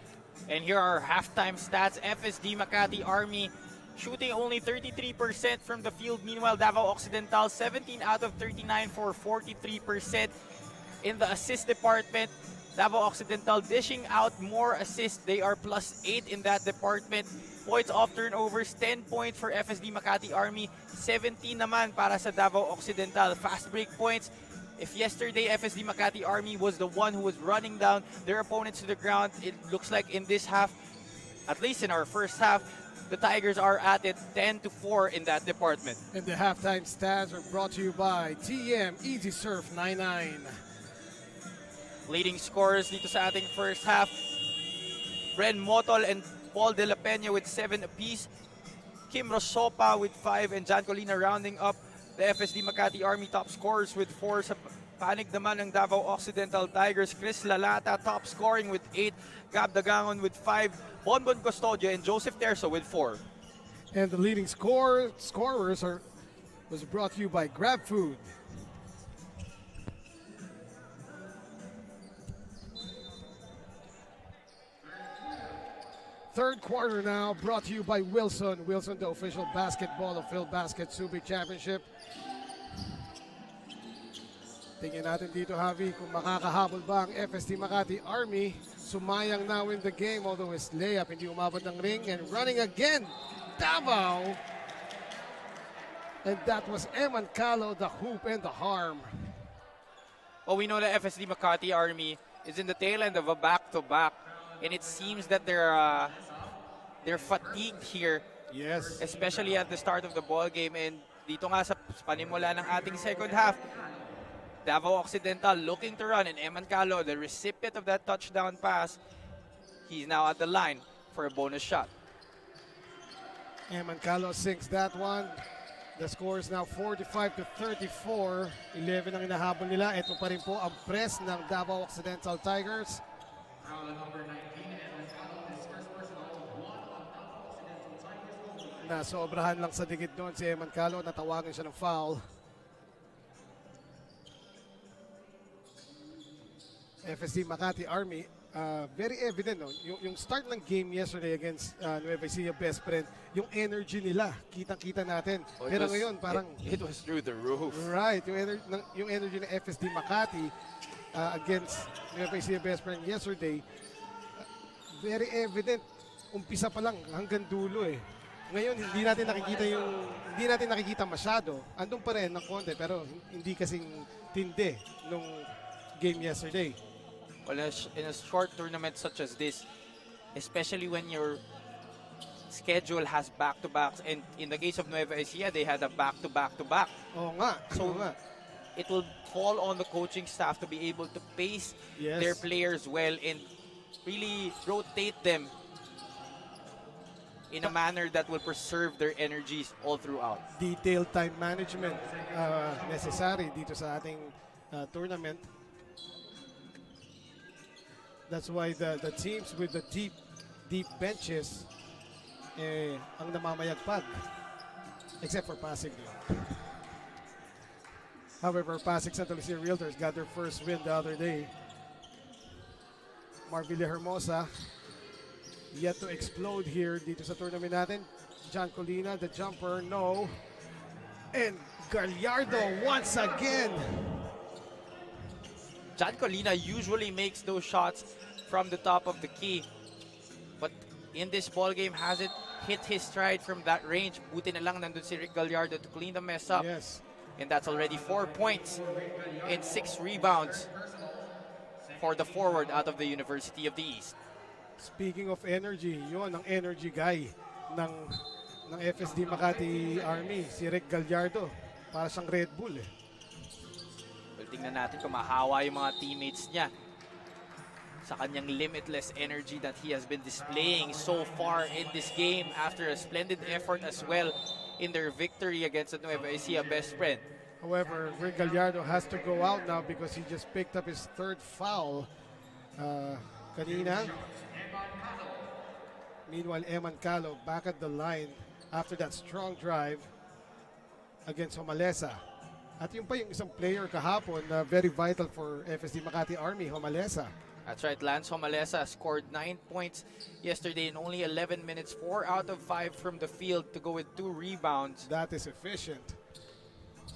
And here are halftime stats. FSD Makati Army shooting only 33% from the field. Meanwhile, Davao Occidental 17 out of 39 for 43%. In the assist department, Davao Occidental dishing out more assists. They are +8 in that department. Points off turnovers, 10 points for FSD Makati Army, 17 naman para sa Davao Occidental. Fast break points. If yesterday FSD Makati Army was the one who was running down their opponents to the ground, it looks like in this half, at least in our first half, the Tigers are at it 10-4 in that department. And the halftime stats are brought to you by TM Easy Surf 99. Leading scorers dito sa ating first half, Bren Motol and Paul De La Peña with 7 apiece, Kim Rosopa with 5, and Jan Colina rounding up the FSD Makati Army top scorers with 4. Sa panig naman ng Davao Occidental Tigers, Chris Lalata top scoring with 8, Gab Dagangon with 5, Bonbon Custodio and Joseph Terso with 4. And the leading scorers was brought to you by Grab Food. Third quarter now, brought to you by Wilson. Wilson, the official basketball of Filbasket Subic Championship. Tingnan natin dito, Javi, kung makakahabol ba ang FSD Makati Army. Sumayang now in the game, although his layup hindi umabot ng ring. And running again, Davao. And that was Eman Calo, the hoop and the harm. Well, we know that FSD Makati Army is in the tail end of a back-to-back. And it seems that they're fatigued here. Yes. Especially at the start of the ball game. And dito nga sa panimula ng ating second half, Davao Occidental looking to run, and Eman Calo, the recipient of that touchdown pass, he's now at the line for a bonus shot. Eman Calo sinks that one. The score is now 45-34. 11 ang inahabol nila. Ito pa rin po ang press ng Davao Occidental Tigers. Nasobrahan lang sa digit doon si Eman Calo. Natawagan siya ng foul. FSD Makati Army, very evident, no? Yung start ng game yesterday against Nueva Ecija Best Friend, yung energy nila, kitang-kita natin. Pero ngayon, parang... It was through the roof. Right, yung energy ng FSD Makati against Nueva Ecija Best Friend yesterday, very evident. Umpisa pa lang hanggang dulo eh. Ngayon, hindi natin nakikita masyado. Andun pa rin ng konti, pero hindi kasing tindi nung game yesterday. Well, in a short tournament such as this, especially when your schedule has back-to-backs, and in the case of Nueva Ecija, they had a back-to-back-to-back. Oo nga. So, oo nga. it will fall on the coaching staff to be able to pace their players well and really rotate them in a manner that will preserve their energies all throughout. Detailed time management necessary dito sa ating tournament. That's why the teams with the deep benches ang namamayagpag. Except for Pasig. However, Pasig Santa Lucia Realtors got their first win the other day. Marvilla Hermosa yet to explode here dito sa tournament natin. Jan Colina, the jumper, no. And Gallardo once again. Jan Colina usually makes those shots from the top of the key. But in this ball game, hasn't hit his stride from that range. Buti na lang nandun si Rick Gallardo to clean the mess up. Yes. And that's already 4 points and 6 rebounds for the forward out of the University of the East. Speaking of energy, yun ang energy guy ng FSD Makati Army, si Rick Gallardo. Para siyang Red Bull eh. Well, tingnan natin kung mahawa yung mga teammates niya sa kanyang limitless energy that he has been displaying so far in this game after a splendid effort as well in their victory against the Nueva Ecija Best Friend. However, Rick Gallardo has to go out now because he just picked up his third foul kanina. Meanwhile, Eman Calo back at the line after that strong drive against Homalesa. At yun pa yung isang player kahapon na very vital for FSD Makati Army, Homalesa. That's right, Lance Homalesa scored 9 points yesterday in only 11 minutes, 4 out of 5 from the field to go with 2 rebounds. That is efficient.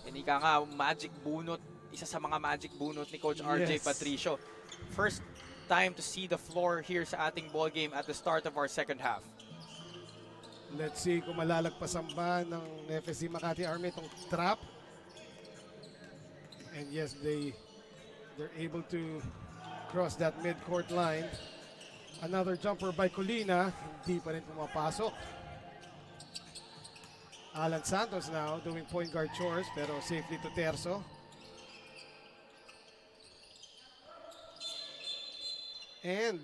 And ika nga, magic bunot, isa sa mga magic bunot ni Coach RJ Yes. Patricio. First time to see the floor here sa ating ball game at the start of our second half. Let's see kung malalagpasan ba ng FSD Makati Army itong trap. And yes, they're able to cross that mid-court line. Another jumper by Colina. Hindi pa rin pumapasok. Alan Santos now doing point guard chores pero safely to Terzo. And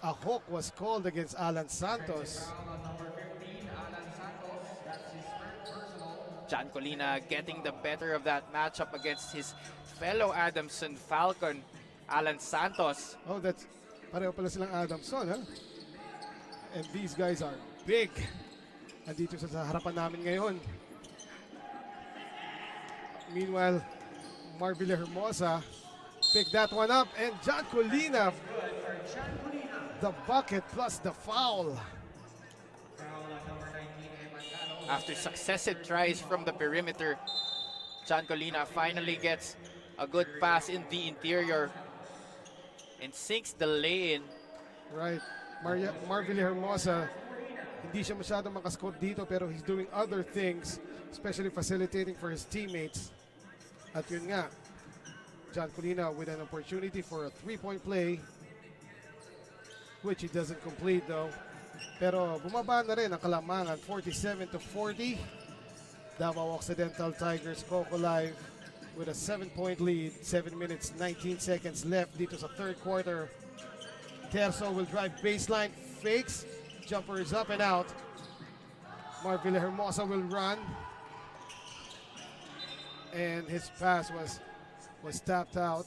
a hook was called against Alan Santos. John Colina getting the better of that matchup against his fellow Adamson Falcon, Alan Santos. Oh, that's pareho pala silang Adamson, huh? And these guys are big. Andito sa harapan namin ngayon. Meanwhile, Marvila Hermosa picked that one up, and John Colina, the bucket plus the foul. After successive tries from the perimeter, John Colina finally gets a good pass in the interior and sinks the lay-in. Right. Marvila Hermosa, hindi siya masyadong makascore dito pero he's doing other things, especially facilitating for his teammates. At yun nga, John Colina with an opportunity for a three-point play, which he doesn't complete though. Pero bumaba na rin ang kalamangan, 47-40. Davao Occidental Tigers Coco Live with a 7-point lead, 7 minutes, 19 seconds left dito sa third quarter. Terzo will drive baseline, fakes, jumper is up and out. Marvila Hermosa will run. And his pass was tapped out.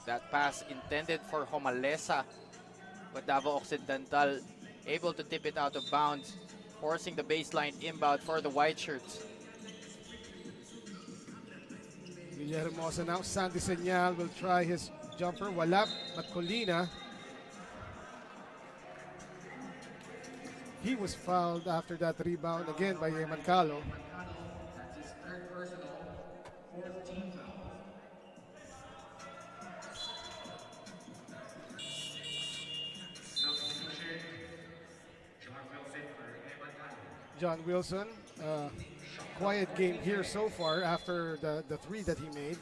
That pass intended for Homalesa, but Davao Occidental able to tip it out of bounds, forcing the baseline inbound for the white shirts. Villahermosa now. Sandy Señal will try his jumper. Wala, but Colina. He was fouled after that rebound again by Eman Calo. That's his third personal, fourth team foul. Substitution, John Wilson for Eman Calo. John Wilson, quiet game here so far after the three that he made.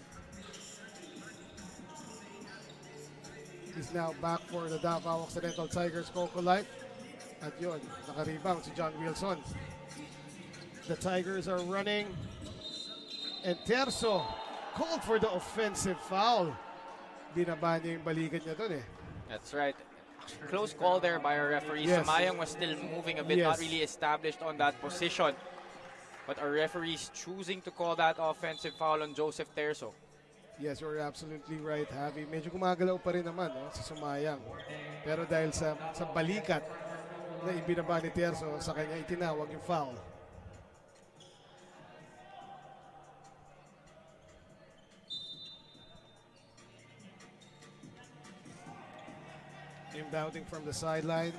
He's now back for the Davao Occidental Tigers Coco Life. At yun, naka-rebound si John Wilson. The Tigers are running. And Terzo called for the offensive foul. Binaba niya yung balikan niya dun eh. That's right. Close call there by our referee. Yes. Samayang was still moving a bit, not really established on that position. But our referees choosing to call that offensive foul on Joseph Terzo. Yes, you're absolutely right, Javi. Medyo gumagalaw pa rin naman si Sumayang. Pero dahil sa balikat na ibinaba ni Terzo, sa kanya itinawag yung foul. Inbounding from the sideline.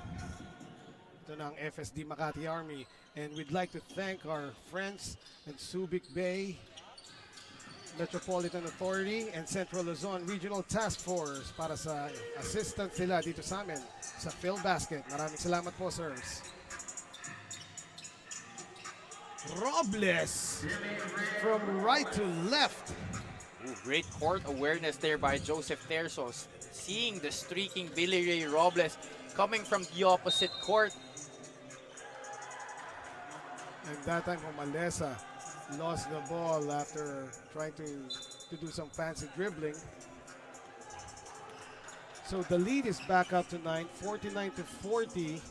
Ito na ang FSD Makati Army. And we'd like to thank our friends at Subic Bay, Metropolitan Authority, and Central Luzon Regional Task Force para sa assistance nila dito sa amin sa Filbasket. Maraming salamat po, sirs. Robles from right to left. Ooh, great court awareness there by Joseph Terzo. Seeing the streaking Billy Ray Robles coming from the opposite court. And that time, Homalesa lost the ball after trying to do some fancy dribbling. So the lead is back up to 9, 49-40.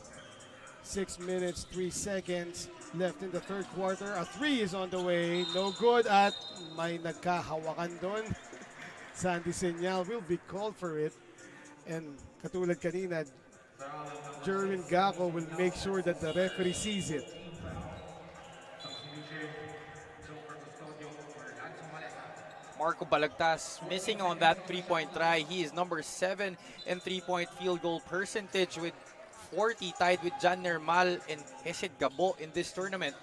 6 minutes, 3 seconds left in the third quarter. A three is on the way. No good at may nagkahawakan doon. Sandy Señal will be called for it. And katulad kanina, Jerwin Gacko will make sure that the referee sees it. Marco Balagtas missing on that three-point try. He is number 7 in three-point field goal percentage with 40, tied with Jan Nermal and Hesed Gabo in this tournament.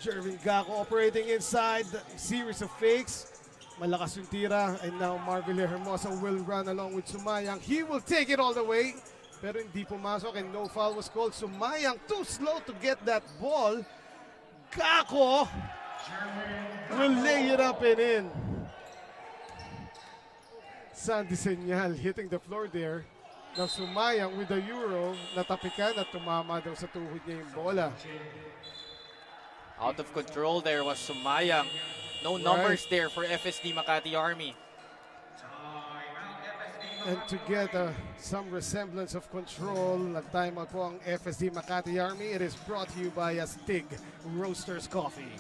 Jerwin Gacko operating inside, series of fakes. Malakas yung tira, and now Marville Hermosa will run along with Sumayang. He will take it all the way, pero hindi pumasok and no foul was called. Sumayang too slow to get that ball. Gacko will lay it up and in. Sandy Señal hitting the floor there. Now Sumayang with the Euro, natapikan at tumama daw sa tuhod niya yung bola. Out of control there was Sumayang. No numbers there for FSD Makati Army. And to get some resemblance of control, nag-timeout po ang FSD Makati Army. It is brought to you by Stig Roasters Coffee.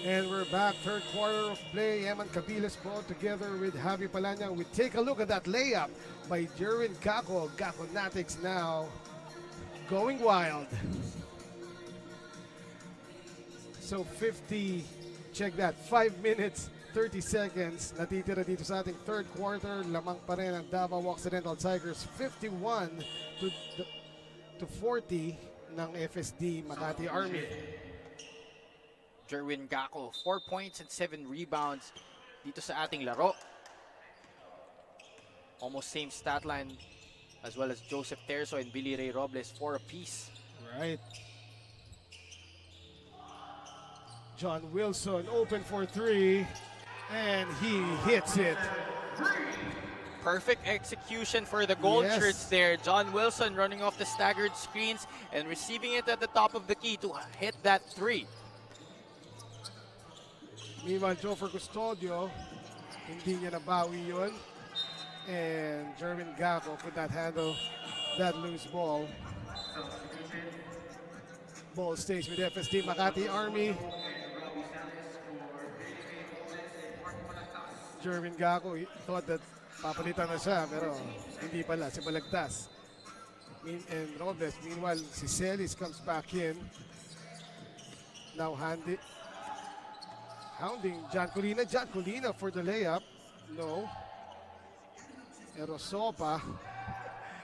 And we're back, third quarter of play. Eman Cabiles po together with Javi Palanyang. We take a look at that layup by Jerwin Gacko. Gacko Natics now going wild. So 50, check that, 5 minutes, 30 seconds. Natitira dito sa ating third quarter. Lamang pa rin ang Davao Occidental Tigers. 51 to 40 ng FSD Makati Army. Jerwin Gacko, 4 points and 7 rebounds dito sa ating laro. Almost same stat line as well as Joseph Terzo and Billy Ray Robles, 4 apiece. Right. John Wilson open for 3 and he hits it. Perfect execution for the gold shirts there. John Wilson running off the staggered screens and receiving it at the top of the key to hit that 3. Meanwhile, Jofer Custodio, hindi niya nabawi yun. And Jerwin Gacko could not handle that loose ball. Ball stays with FSD Makati Army. Jerwin Gacko thought that papalitan na siya, pero hindi pala, si Balagtas. And Robles, meanwhile, si Celis comes back in. Now hounding John Colina. John Colina for the layup. No. Erosopa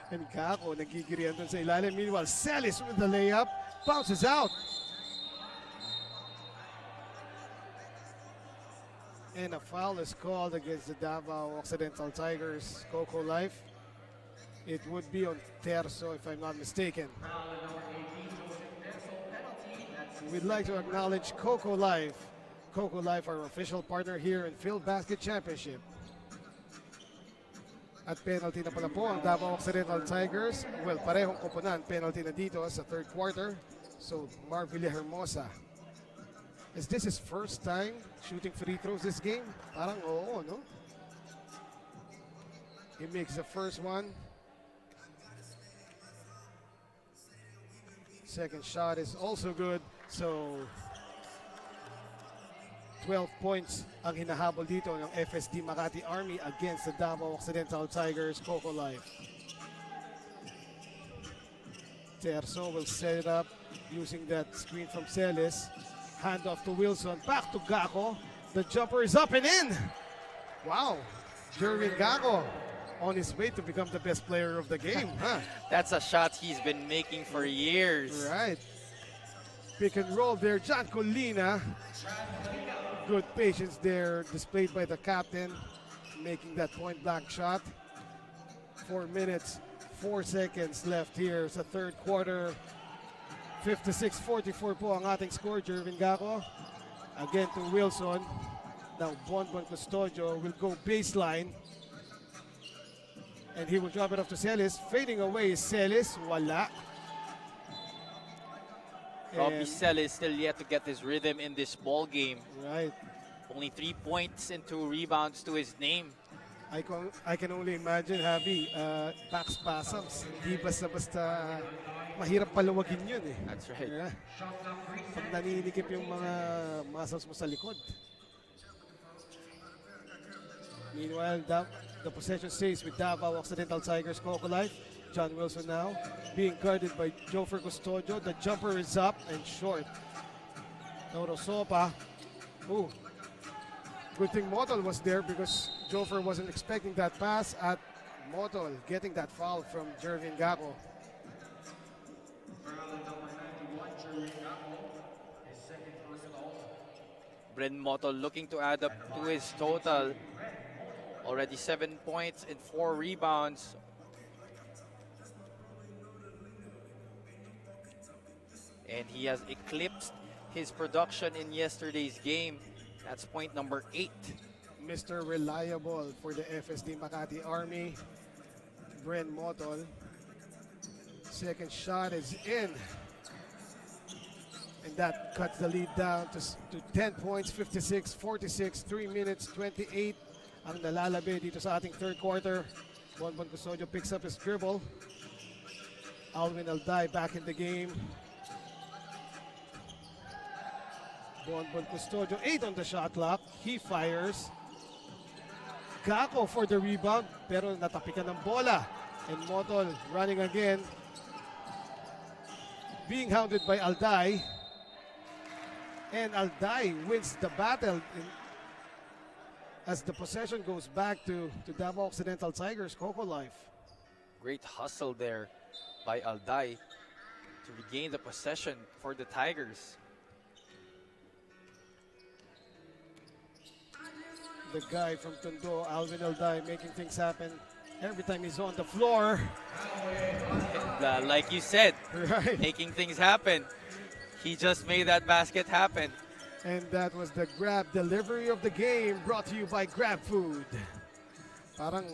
and Gacko nagigirian dun sa ilalim. Meanwhile, Celis with the layup. Bounces out. And a foul is called against the Davao Occidental Tigers. Coco Life. It would be on Terzo if I'm not mistaken. We'd like to acknowledge Coco Life. Coco Life, our official partner here in Filbasket Championship. At penalty na pala po ang Davao Occidental Tigers. Well, parehong koponan, penalty na dito sa third quarter. So, Marville Hermosa. Is this his first time shooting free throws this game? Parang oo, no? He makes the first one. Second shot is also good. So, 12 points ang hinahabol dito ng FSD Makati Army against the Davao Occidental Tigers. Coco Life. Terzo will set it up using that screen from Celis. Hand off to Wilson. Back to Gacko. The jumper is up and in. Wow. Jerwin Gacko on his way to become the best player of the game. Huh? That's a shot he's been making for years. Right. Pick and roll there. John Colina. Good patience there displayed by the captain, making that point blank shot. 4 minutes, 4 seconds left here sa third quarter. 56-44 po ang ating score. Jerwin Gacko again to Wilson. Now Bonbon Custodio will go baseline. And he will drop it off to Celis. Fading away is Celis. Wala. Robbie And- Celis still yet to get his rhythm in this ball game. Right. Only 3 points and 2 rebounds to his name. I can only imagine, Javi, back spasms. Hindi basta-basta mahirap palawagin yun eh. That's right. Yeah. Pag naninikip yung mga muscles mo sa likod. Meanwhile, the possession stays with Davao Occidental Tigers. Coco Life. John Wilson now being guarded by Jofer Custodio. The jumper is up and short. Toro Sopa. Ooh. Good thing Motol was there because Jofer wasn't expecting that pass at Motol getting that foul from Jervin Gacko. Bren Motol looking to add up to his total. Already 7 points and 4 rebounds. And he has eclipsed his production in yesterday's game. That's point number 8. Mr. Reliable for the FSD Makati Army, Bren Motol. Second shot is in. And that cuts the lead down to 10 points, 56-46, 3 minutes, 28 ang nalalabi dito sa ating third quarter. Bonbon Custodio picks up his dribble. Alvin Alday back in the game. Bonbon Custodio, 8 on the shot clock. He fires. Gacko for the rebound, pero natapikan ng bola. And Motol running again. Being hounded by Alday. And Alday wins the battle as the possession goes back to Davao Occidental Tigers, Coco Life. Great hustle there by Alday to regain the possession for the Tigers. The guy from Tondo, Alvin Alday, making things happen every time he's on the floor. And, like you said, Right. making things happen. He just made that basket happen. And that was the grab delivery of the game brought to you by Grab Food. Parang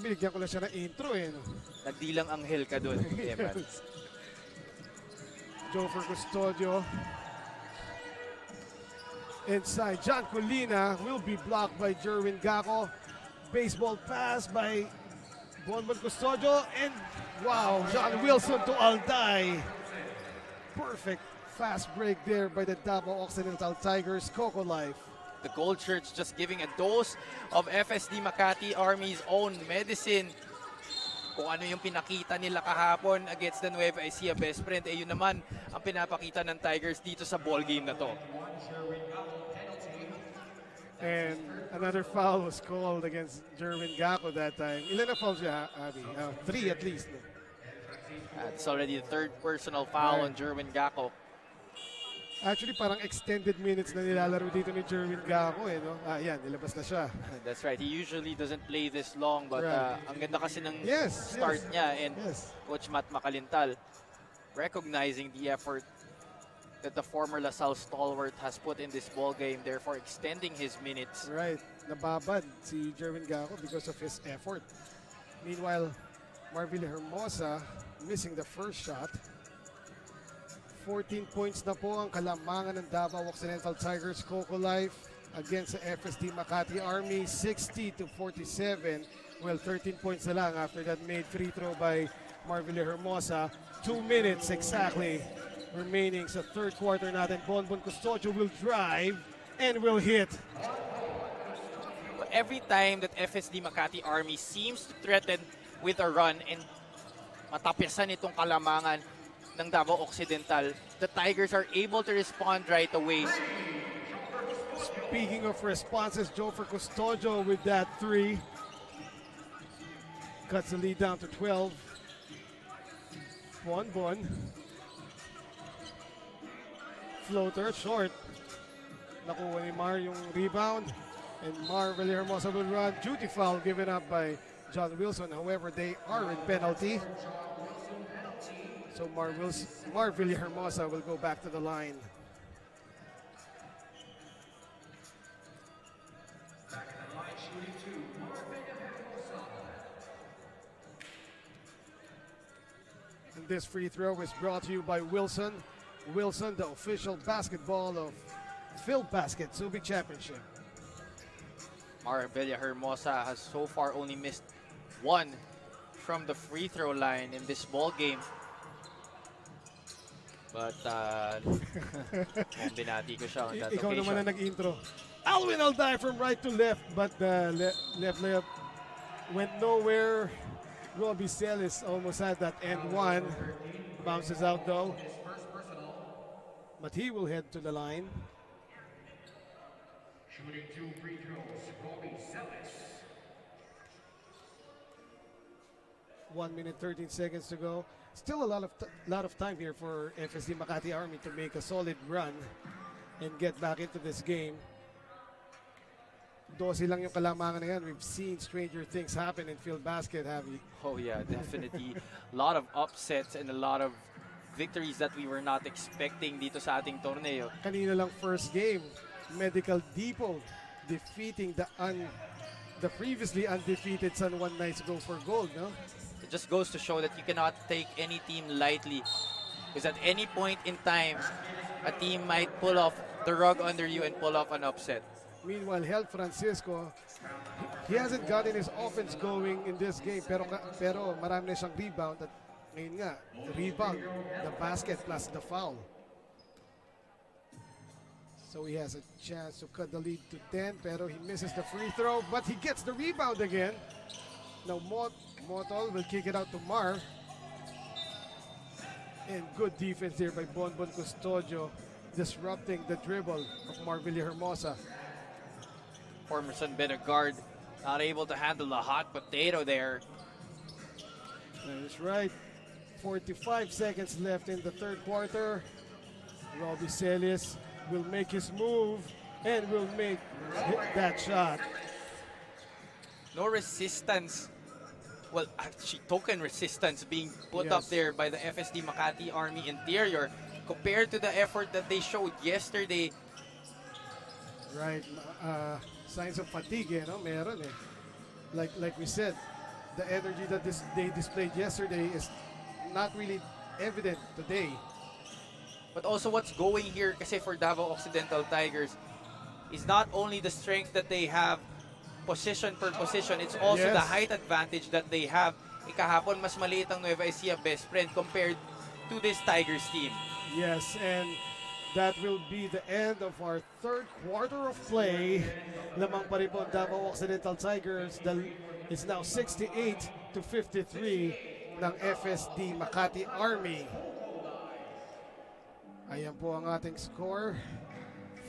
binigyan ko lang siya ng intro eh. No? Nagdilang anghel ka dun, Eman. Yes. Jofer Custodio. Inside, John Colina will be blocked by Jerwin Gacko. Baseball pass by Bonbon Custodio. And wow, John Wilson to Alday. Perfect fast break there by the Davao Occidental Tigers, Coco Life. The Gold Shirts just giving a dose of FSD Makati Army's own medicine. Kung ano yung pinakita nila kahapon against the Nueva Ecija best friend, eh yun naman ang pinapakita ng Tigers dito sa ball game na to. And another foul was called against Jerwin Gacko that time. Ilan na fouls siya, Abby? 3 at least. No? It's already the third personal foul on Jerwin Gacko. Actually, parang extended minutes na nilalaro dito ni Jerwin Gacko eh, no? Yan, nilabas na siya. That's right. He usually doesn't play this long, but Right. ang ganda kasi ng Yes, start yes. niya, and Yes. Coach Matt Macalintal recognizing the effort that the former LaSalle stalwart has put in this ball game, therefore extending his minutes. Right. Nababad si Jerwin Gacko because of his effort. Meanwhile, Marvin Hermosa missing the first shot. 14 points na po ang kalamangan ng Davao Occidental Tigers, Coco Life against the FSD Makati Army, 60-47. Well, 13 points na lang after that made free throw by Marvin Hermosa. 2 minutes exactly remaining sa third quarter natin. Bonbon Custodio will drive and will hit. Every time that FSD Makati Army seems to threaten with a run and matapisan itong kalamangan ng Davao Occidental, the Tigers are able to respond right away. Speaking of responses, Jofer Custodio with that 3. Cuts the lead down to 12. Bonbon. Floater, short. Nakuha ni Mar yung rebound. And Mar Hermosa will run. Duty foul given up by John Wilson. However, they are in penalty. So Mar Hermosa will go back to the line. And this free throw is brought to you by Wilson. Wilson, the official basketball of Filbasket Subic Championship. Marvelia Hermosa has so far only missed one from the free throw line in this ball game. But binati ko siya on that Ikaw naman occasion. na nag-intro. Alwin will die from right to left, but the left layup went nowhere. Robbie Celis almost had that end one. Bounces out though. But he will head to the line. Shooting 2 free throws, Robbie Celis. 1 minute 13 seconds to go. Still a lot of time here for FSD Makati Army to make a solid run and get back into this game. 12 lang yung kalamangan na yan. We've seen stranger things happen in Filbasket, have we? Oh yeah, definitely. A lot of upsets and a lot of victories that we were not expecting dito sa ating torneo. Kanina lang first game, Medical Depot defeating the previously undefeated San Juan Knights go for gold, no? It just goes to show that you cannot take any team lightly. Because at any point in time, a team might pull off the rug under you and pull off an upset. Meanwhile, Held Francisco, he hasn't gotten his offense going in this game, pero marami na siyang rebound at ngayon nga, the rebound, the basket plus the foul. So he has a chance to cut the lead to 10, pero he misses the free throw, but he gets the rebound again. Now Motol will kick it out to Mar. And good defense there by Bonbon Custodio, disrupting the dribble of Marvelia Hermosa. Former San Benegard not able to handle the hot potato there. That is right. 45 seconds left in the third quarter. Robbie Celis will make his move and will make that shot. No resistance. Well, actually, token resistance being put up Yes. there by the FSD Makati Army interior compared to the effort that they showed yesterday. Right. Signs of fatigue, no? Meron eh. Like we said, the energy that they displayed yesterday is not really evident today. But also what's going here kasi for Davao Occidental Tigers is not only the strength that they have position per position, it's also Yes. the height advantage that they have. Ikahapon mas maliit ang Nueva Ecija best friend compared to this Tigers team. Yes, and that will be the end of our third quarter of play. Lamang pa rin po ang Davao Occidental Tigers. It's now 68-53 ng FSD Makati Army. Ayan po ang ating score.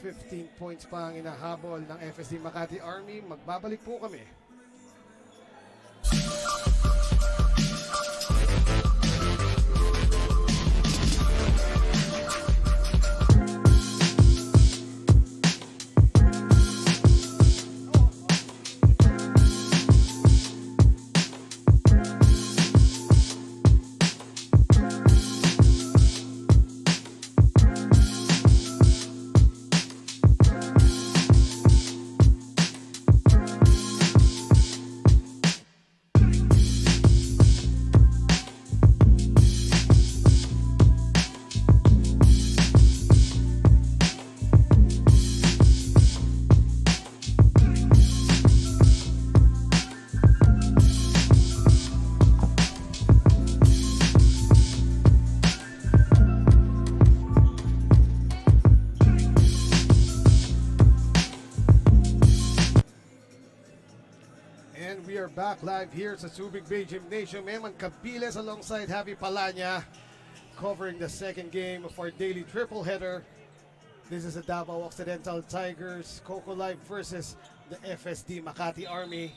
15 points pa ang inahabol ng FSD Makati Army. Magbabalik po kami. Back live here sa Subic Bay Gymnasium. Eman Cabiles alongside Javi Palanya covering the second game of our daily triple header. This is the Davao Occidental Tigers Coco Live versus the FSD Makati Army.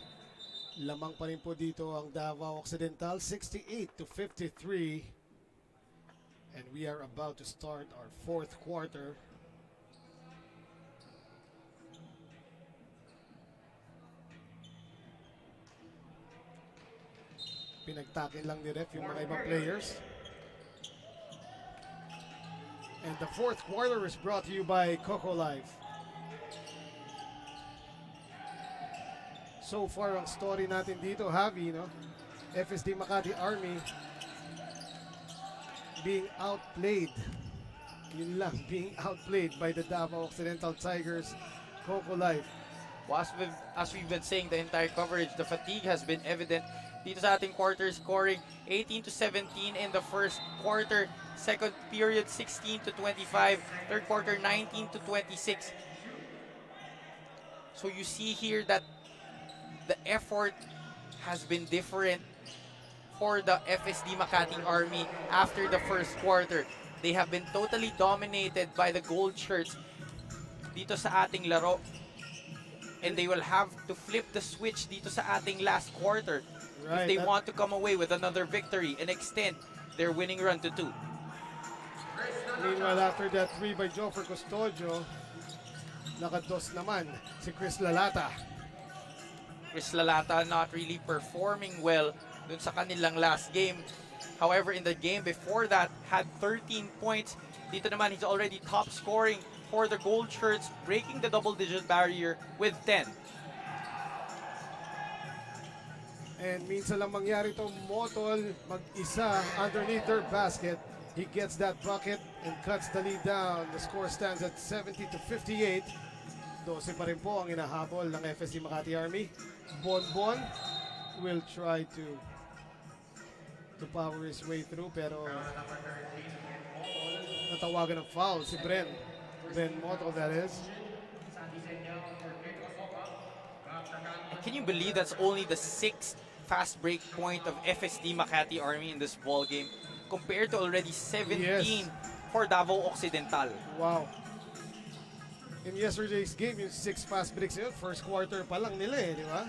Lamang pa rin po dito ang Davao Occidental, 68-53. And we are about to start our fourth quarter. Pinagtakin lang ni ref yung mga ibang players. And the fourth quarter is brought to you by Coco Life. So far, ang story natin dito, Javi, no? FSD Makati Army being outplayed. Yun lang, being outplayed by the Davao Occidental Tigers, Coco Life. Well, as we've been saying the entire coverage, the fatigue has been evident dito sa ating quarter scoring. 18-17 in the first quarter. Second period, 16-25. Third quarter, 19-26. So you see here that the effort has been different for the FSD Makati Army after the first quarter. They have been totally dominated by the gold shirts dito sa ating laro. And they will have to flip the switch dito sa ating last quarter if they want to come away with another victory and extend their winning run to 2. Meanwhile, after that 3 by Joffer Custodio, nakados naman si Chris Lalata. Chris Lalata not really performing well dun sa kanilang last game. However, in the game before that, had 13 points. Dito naman, he's already top scoring for the gold shirts, breaking the double-digit barrier with 10. And minsan lang mangyari itong Motol mag-isa underneath their basket. He gets that bucket and cuts the lead down. The score stands at 70-58. 12 pa rin po ang inahabol ng FSD Makati Army. Bonbon will try to power his way through, pero natawagan ng foul si Ben Motol, that is. And can you believe that's only the 6th fast break point of FSD Makati Army in this ball game compared to already 17 for Davao Occidental? Wow. In yesterday's game, yung 6 fast breaks yun, first quarter pa lang nila di ba?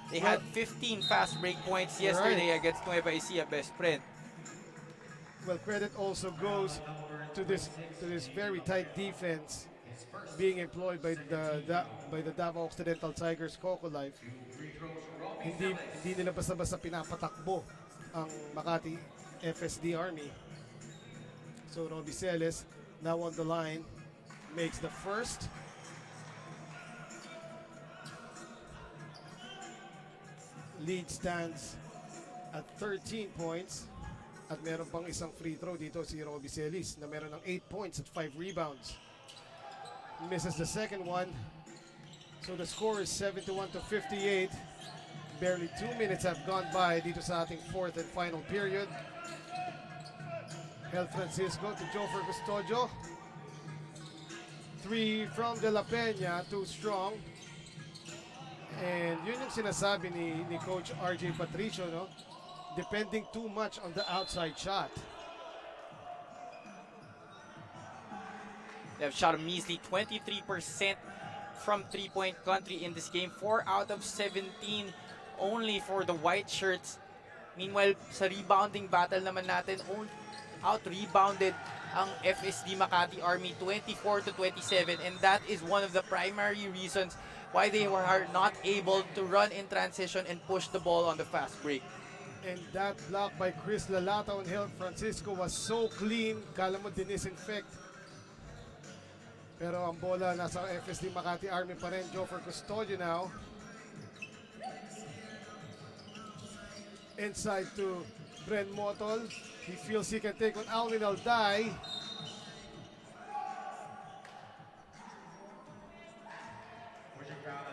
They had 15 fast break points yesterday against Nueva Ecija Best Friend. Well, credit also goes to this very tight defense being employed by the Davao Occidental Tigers Coco Life. Hindi nila basta-basta pinapatakbo ang Makati FSD Army. So Robbie Celes now on the line makes the first. Lead stands at 13 points. At meron pang isang free throw dito si Robbie Celis na meron ng 8 points at 5 rebounds. Misses the second one. So the score is 71-58. Barely 2 minutes have gone by dito sa ating fourth and final period. Hel Francisco to Joffer Custodio. 3 from De La Peña, too strong. And yun yung sinasabi ni Coach RJ Patricio, no? Depending too much on the outside shot. They have shot a measly 23% from three-point country in this game. 4 out of 17 only for the white shirts. Meanwhile, sa rebounding battle naman natin, out-rebounded ang FSD Makati Army 24-27, and that is one of the primary reasons why they were not able to run in transition and push the ball on the fast break. And that block by Chris Lalata on Hel Francisco was so clean, kala mo dinisinfect. Pero ang bola nasa FSD Makati Army pa rin. Joffer Custodio now. Inside to Bren Motol. He feels he can take on Alvin Alday.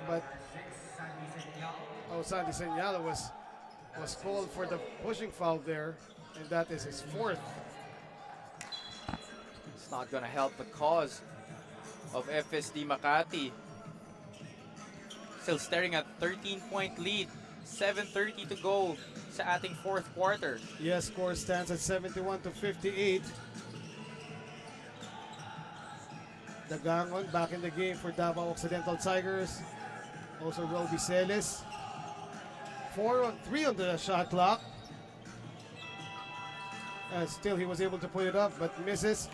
But Sandy Senyala was called for the pushing foul there, and that is his 4th. It's not going to help the cause of FSD Makati. Still staring at 13-point lead. 7:30 to go sa ating fourth quarter. Yes, score stands at 71-58. Dagangon back in the game for Davao Occidental Tigers. Also Roby Celes. 3 on the shot clock. And still he was able to put it up but misses.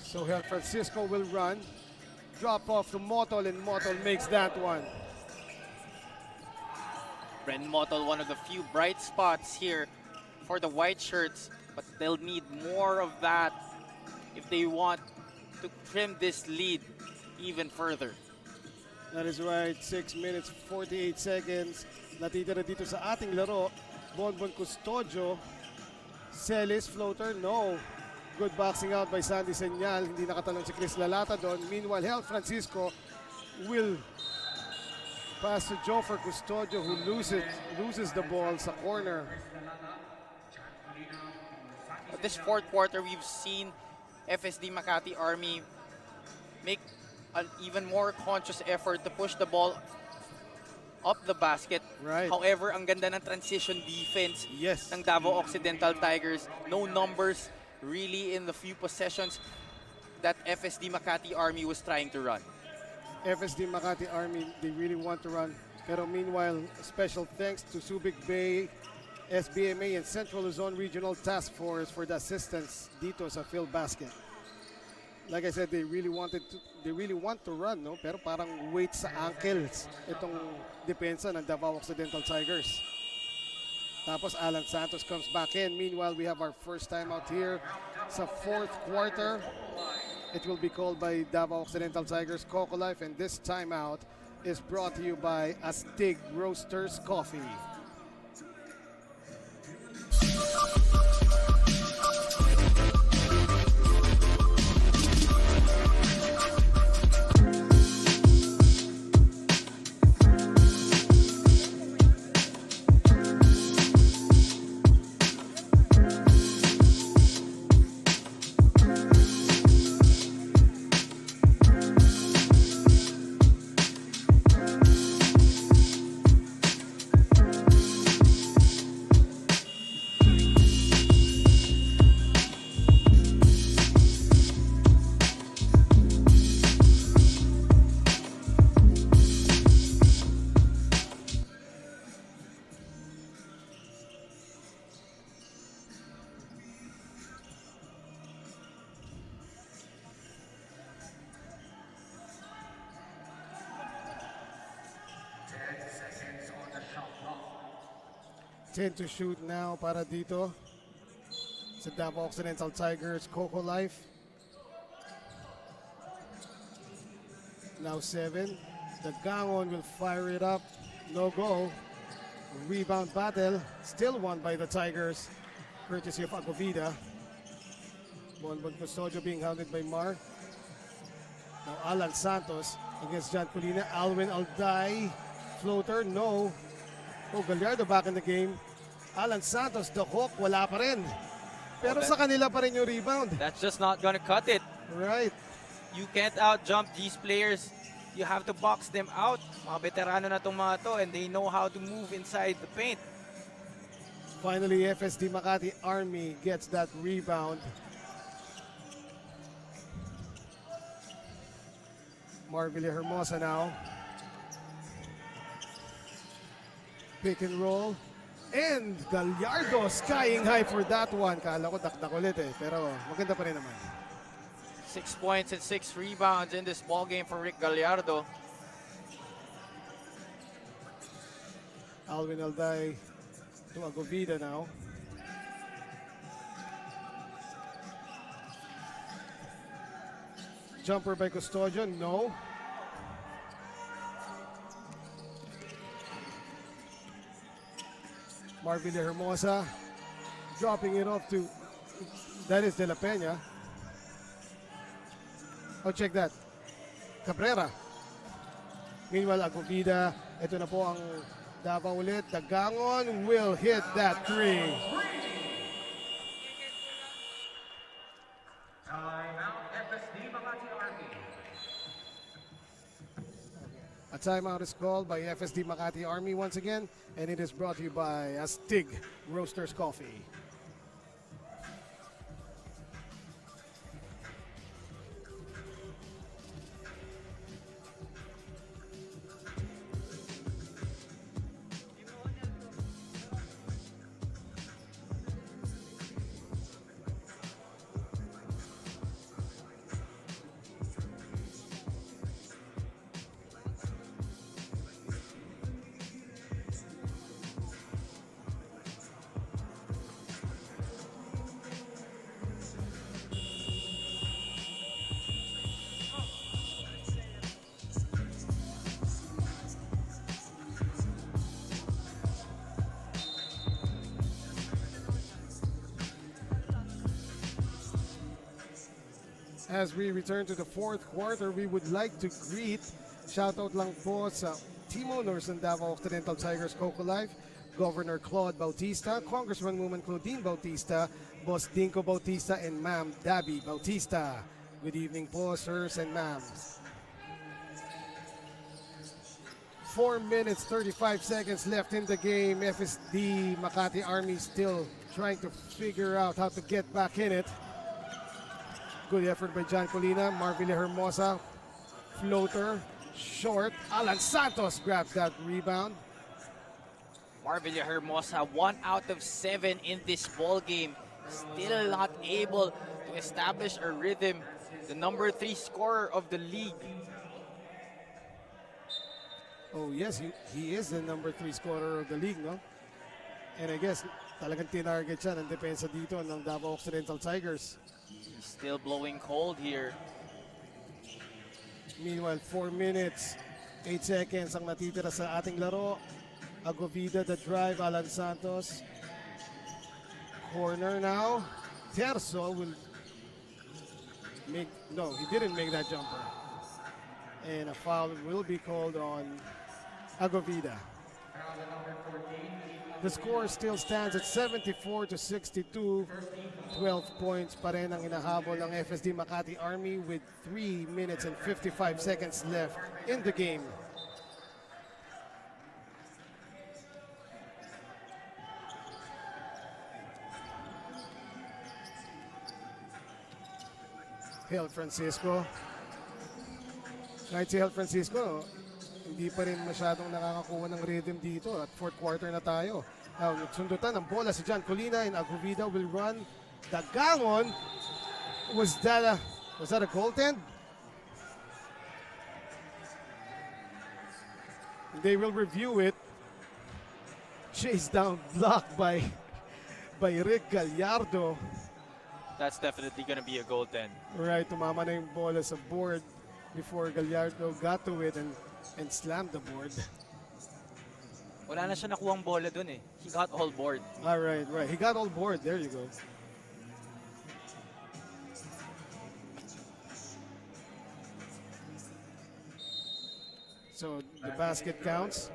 So Hel Francisco will run. Drop off to Motol, and Motol makes that one. Bren Motol, one of the few bright spots here for the white shirts, but they'll need more of that if they want to trim this lead even further. That is right, 6 minutes, 48 seconds. Natitira dito sa ating laro. Bonbon Custodio Celis floater, no. Good boxing out by Sandy Senyal. Hindi nakatalon si Chris Lalata doon. Meanwhile, Hel Francisco will pass to Jofer Custodio who loses the ball sa corner. This fourth quarter, we've seen FSD Makati Army make an even more conscious effort to push the ball up the basket. Right. However, ang ganda ng transition defense Yes. ng Davao Occidental Tigers. No numbers really in the few possessions that FSD Makati Army was trying to run. FSD Makati Army, they really want to run. Pero meanwhile, special thanks to Subic Bay, SBMA, and Central Luzon Regional Task Force for the assistance dito sa Filbasket. Like I said, they really want to run, no? Pero parang weight sa ankles itong depensa ng Davao Occidental Tigers. Tapos Alan Santos comes back in. Meanwhile, we have our first time out here sa fourth quarter. It will be called by Davao Occidental Tigers Coco Life, and this timeout is brought to you by Astig Roasters Coffee. Tend to shoot now para dito sa Davao Occidental Tigers Coco Life. Now 7. The Gangon will fire it up. No go. Rebound battle. Still won by the Tigers. Courtesy of Agovida. Bonbon Custodio being hounded by Mar. Now Alan Santos against John Colina. Alwin Alday. Floater. No. Oh, Gallardo back in the game. Alan Santos, the hook, wala pa rin. Pero sa kanila pa rin yung rebound. That's just not gonna cut it. Right. You can't out-jump these players. You have to box them out. Mga veterano na itong mga to, and they know how to move inside the paint. Finally, FSD Makati Army gets that rebound. Marvilla Hermosa now. Pick and roll. And Gallardo skying high for that one. Kala ko dakdak ulit eh. Pero maganda pa rin naman. 6 points and 6 rebounds in this ball game for Rick Gallardo. Alvin Alday to Agovida now. Jumper by Custodio, no. Marvilla Hermosa dropping it off to, that is De La Peña. Oh, check that. Cabrera. Meanwhile, Agovida, ito na po ang Davao ulit. The Gangon will hit that three. Timeout, FSD Makati Army. A timeout is called by FSD Makati Army once again, and it is brought to you by Astig Roasters Coffee. As we return to the fourth quarter, we would like to greet, shoutout lang po sa team owners ng Davao Occidental Tigers Coco Life, Governor Claude Bautista, Congresswoman Claudine Bautista, Boss Dinko Bautista, and Ma'am Dabi Bautista. Good evening po, sirs and ma'ams. 4 minutes, 35 seconds left in the game. FSD Makati Army still trying to figure out how to get back in it. Good effort by John Colina. Marvila Hermosa, floater, short. Alan Santos grabs that rebound. Marvila Hermosa, 1 out of 7 in this ball game. Still not able to establish a rhythm. The number 3 scorer of the league. Oh yes, he is the number 3 scorer of the league, no? And I guess talagang tinarget siya ng depensa dito ng Davao Occidental Tigers. He's still blowing cold here. Meanwhile, 4 minutes, 8 seconds ang natitira sa ating laro. Agovida, the drive, Alan Santos. Corner now. Terzo will make, no, he didn't make that jumper. And a foul will be called on Agovida. The score still stands at 74-62. 12 points pa rin ang inahabol ng FSD Makati Army with 3 minutes and 55 seconds left in the game. Hel Francisco. Kahit si Hel Francisco, hindi pa rin masyadong nakakakuha ng rhythm dito at fourth quarter na tayo. Now, sundutan ng bola si John Colina and Agovida will run. Dagangon, was that a goaltend? They will review it. Chase down, blocked by Rick Gallardo. That's definitely going to be a goaltend. Right, tumama na yung bola sa board before Gallardo got to it and slammed the board. Wala na siya nakuhang bola dun eh. He got all board. All right. He got all board. There you go. So the basket counts.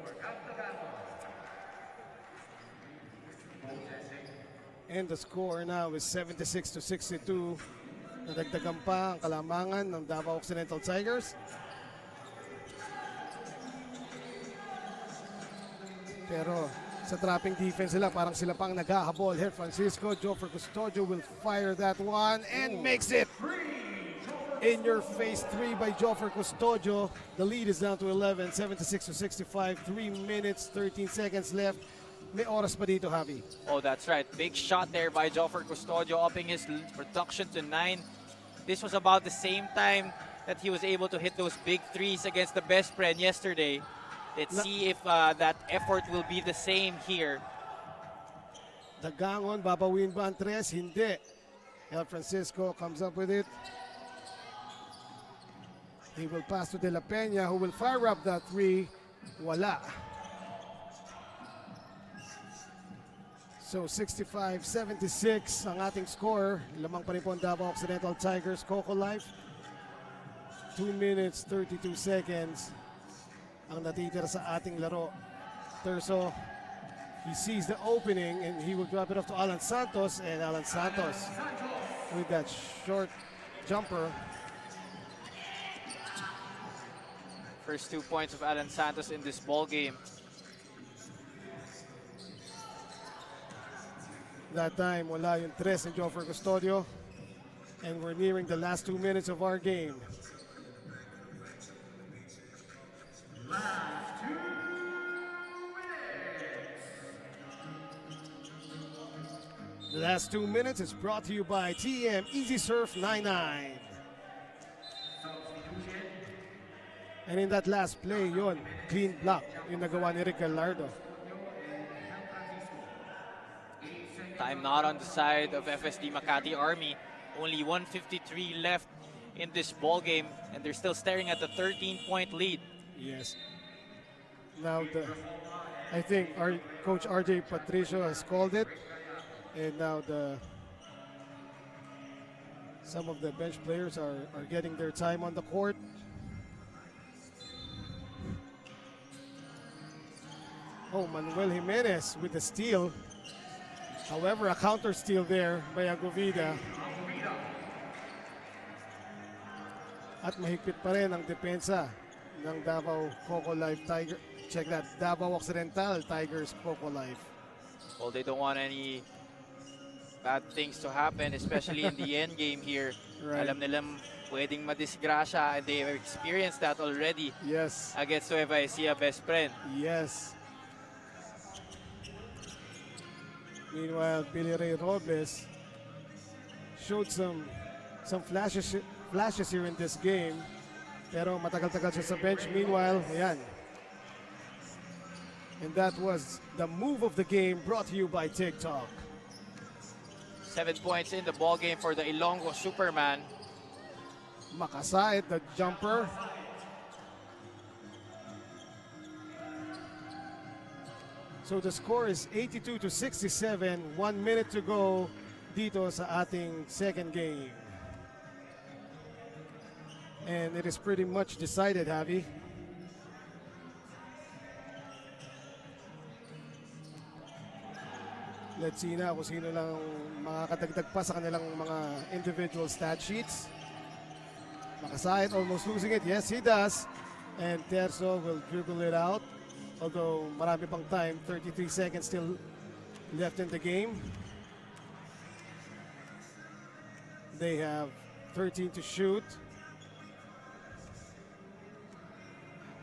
And the score now is 76-62. Nadagdagan pa ang kalamangan ng Davao Occidental Tigers. Pero sa trapping defense nila, parang sila pang naghahabol. Here, Francisco, Joffer Custodio will fire that one and makes it. In your face, 3 by Joffer Custodio. The lead is down to 11, 76-65. 3 minutes, 13 seconds left. May oras pa dito, Javi. Oh, that's right. Big shot there by Joffer Custodio, upping his production to 9. This was about the same time that he was able to hit those big threes against the best friend yesterday. Let's see if that effort will be the same here. Dagangon, babawin ba ang 3? Hindi. El Francisco comes up with it. He will pass to De La Peña, who will fire up that 3. Wala. So 65-76 ang ating score. Lamang pa rin po ang Davao Occidental Tigers Coco Life. 2 minutes 32 seconds ang natitira sa ating laro. Terzo, he sees the opening and he will drop it off to Alan Santos, and Alan Santos with that short jumper. First 2 points of Alan Santos in this ball game. That time, wala yung 3 ni Joffer Custodio. And we're nearing the last 2 minutes of our game. Last 2 minutes. The last 2 minutes is brought to you by TM Easy Surf 99. And in that last play, yon, clean block yung nagawa ni Rick Gallardo. Time not on the side of FSD Makati Army. Only 1:53 left in this ball game, and they're still staring at the 13-point lead. Yes. Now, I think our coach RJ Patricio has called it. And now the Some of the bench players are getting their time on the court. Oh, Manuel Jimenez with the steal. However, a counter steal there by Agovida. At mahigpit pa rin ang depensa ng Davao Coco Life Tiger. Check that, Davao Occidental Tigers Coco Life. Well, they don't want any bad things to happen, especially in the end game here. Right. Alam nilang pwedeng madisgrasya, and they have experienced that already. Yes. Against Nueva Ecija best friend. Yes. Meanwhile, Billy Ray Robles showed some flashes here in this game. Pero matagal-tagal siya sa bench. Meanwhile, ayan. And that was the move of the game brought to you by TikTok. 7 points in the ball game for the Ilonggo Superman. Makasait, the jumper. So the score is 82-67. 1 minute to go dito sa ating second game. And it is pretty much decided, Javi. Let's see na kung sino lang makakadagdag pa sa kanilang mga individual stat sheets. Makasait almost losing it. Yes, he does. And Terzo will dribble it out. Although marami pang time, 33 seconds still left in the game. They have 13 to shoot.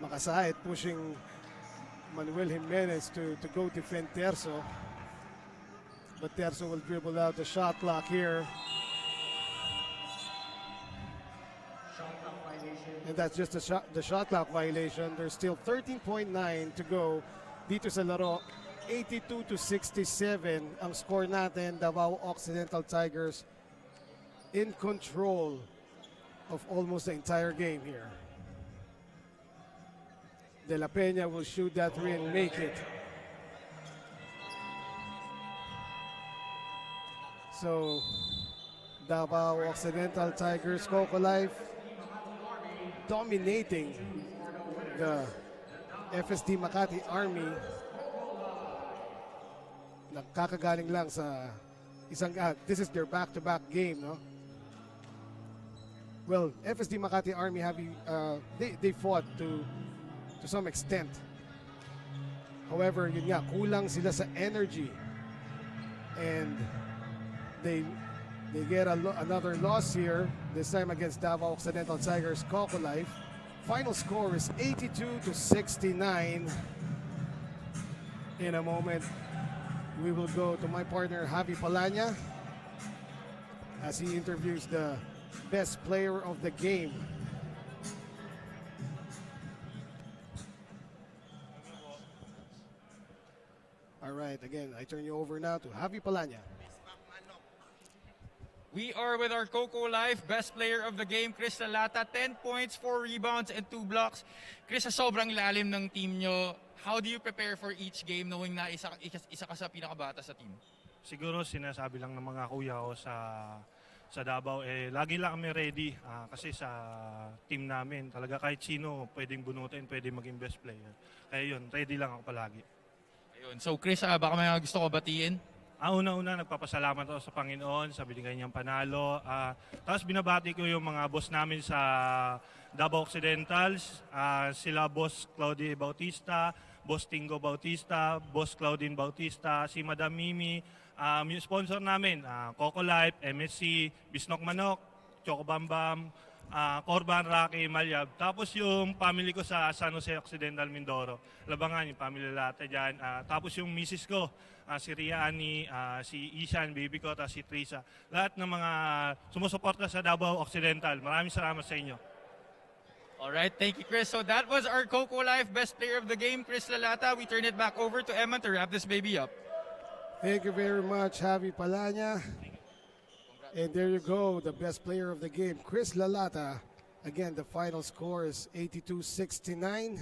Makasait pushing Manuel Jimenez to go defend Terzo. But Terzo will dribble out the shot clock here. And that's just the shot clock violation. There's still 13.9 to go dito sa laro. 82-67 ang score natin. Davao Occidental Tigers in control of almost the entire game here. De La Peña will shoot that three and make it. So, Davao Occidental Tigers Coco Life dominating the FSD Makati Army. Nakakagaling lang sa isang this is their back-to-back game, no? Well, FSD Makati Army they fought to some extent. However, yun nga, kulang sila sa energy. And they get another loss here, this time against Davao Occidental Tigers Coco Life. Final score is 82-69. In a moment, we will go to my partner Javi Palanya as he interviews the best player of the game. All right, again, I turn you over now to Javi Palanya. We are with our Coco Life best player of the game, Chris Lalata. 10 points, 4 rebounds, and 2 blocks. Chris, sa sobrang lalim ng team nyo, how do you prepare for each game knowing na isa ka sa pinakabata sa team? Siguro sinasabi lang ng mga kuya ko sa Davao, lagi lang kami ready kasi sa team namin. Talaga kahit sino pwedeng bunutin, pwedeng maging best player. Kaya yun, ready lang ako palagi. Ayun. So Chris, baka may gusto ko batiin? Una-una, nagpapasalamat ako sa Panginoon sa binigay niyang panalo. Tapos binabati ko yung mga boss namin sa Davao Occidentals. Sila Boss Claudie Bautista, Boss Tingo Bautista, Boss Claudine Bautista, si Madam Mimi. Yung sponsor namin, Coco Life, MSC, Bisnok Manok, Choco Bambam, Corban, Rocky, Malyab. Tapos yung family ko sa San Jose Occidental, Mindoro. Labangan, yung family lahat dyan. Tapos yung misis ko, si Riani, si Ishan, baby ko, tapos si Trisa. Lahat ng mga sumusuporta sa Davao Occidental. Maraming salamat sa inyo. Alright, thank you, Chris. So that was our Coco Life best player of the game, Chris Lalata. We turn it back over to Emma to wrap this baby up. Thank you very much, Javi Palanya. And there you go, the best player of the game, Chris Lalata. Again, the final score is 82-69.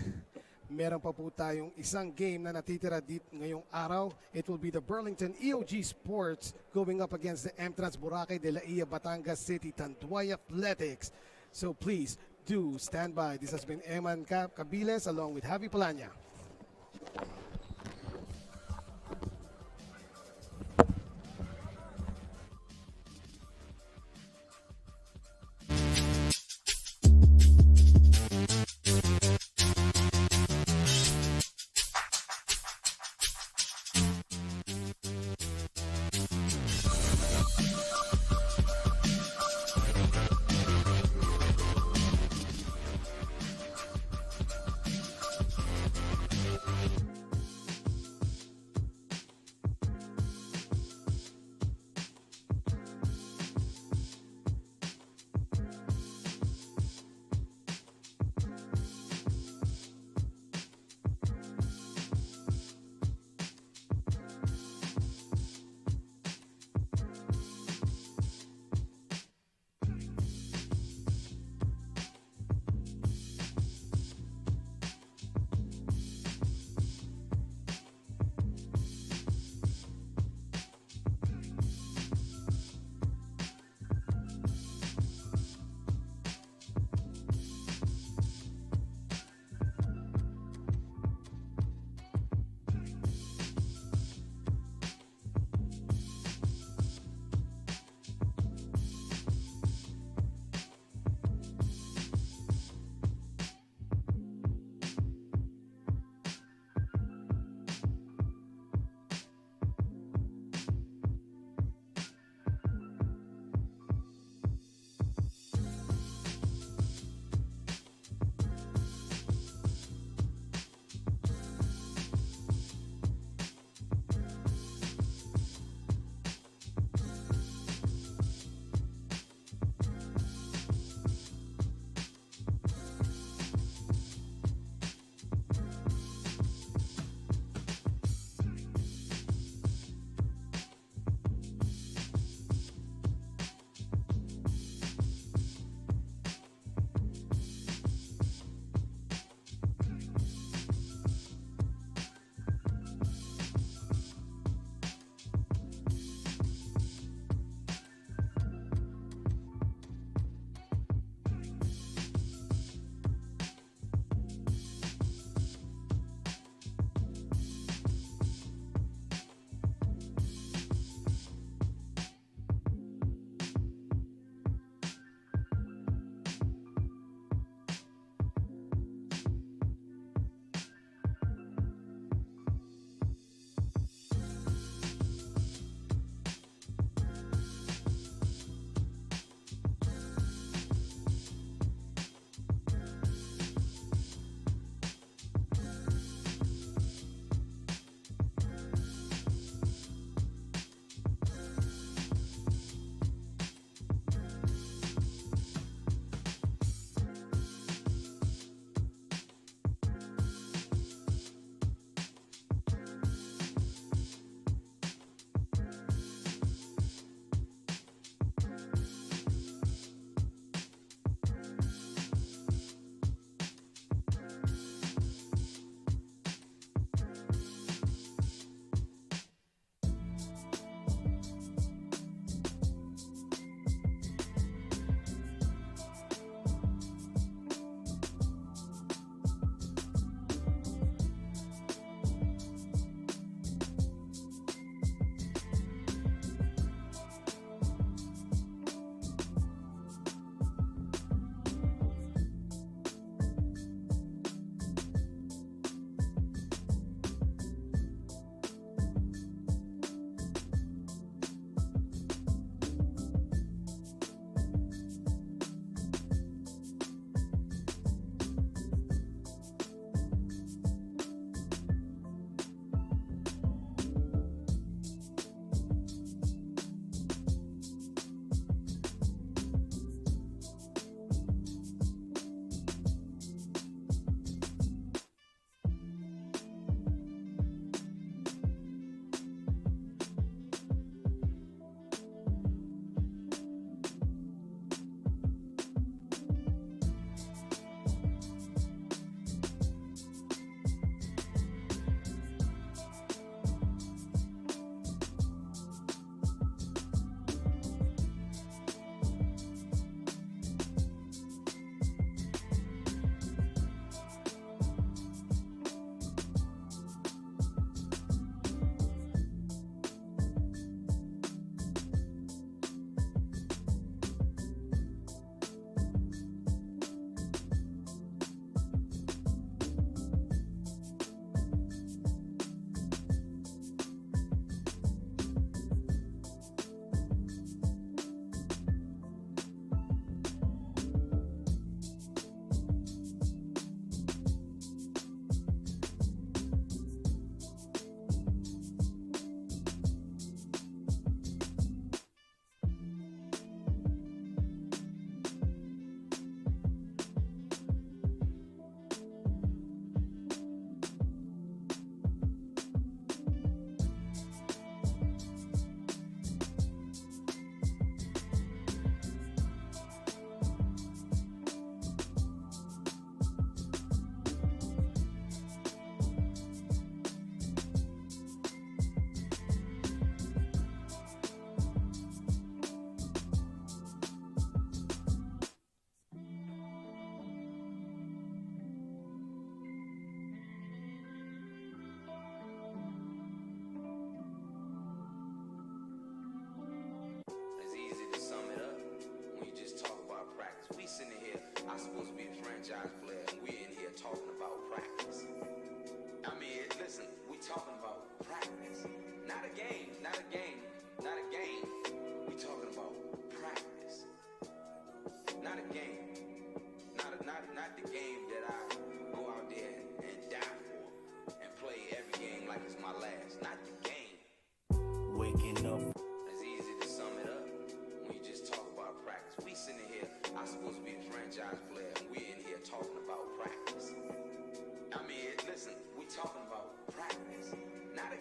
Meron pa po tayong isang game na natitira dito ngayong araw. It will be the Burlington EOG Sports going up against the M-Trans Boracay de la Ia Batangas City Tanduay Athletics. So please do stand by. This has been Eman Cabiles along with Javi Palanya.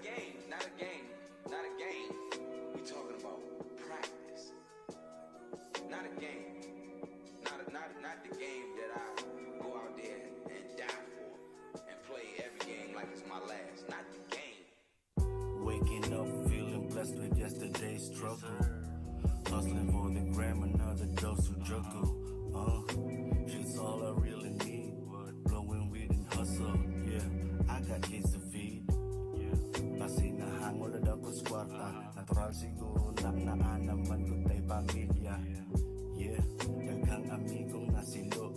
game, not a game, not a game. We talking about practice, not a game, not the game that I go out there and die for and play every game like it's my last. Not the game. Waking up feeling blessed with yesterday's struggle. Hustling for the gram, another dose of juggle. She's all I really need. Blowing weed and hustle. Yeah, I got kids to feed. Kasi nahangol na ako sa kwarta. Natural siguro lang na naman ko tayo pamilya. Yeah, daghang amigong nasilo.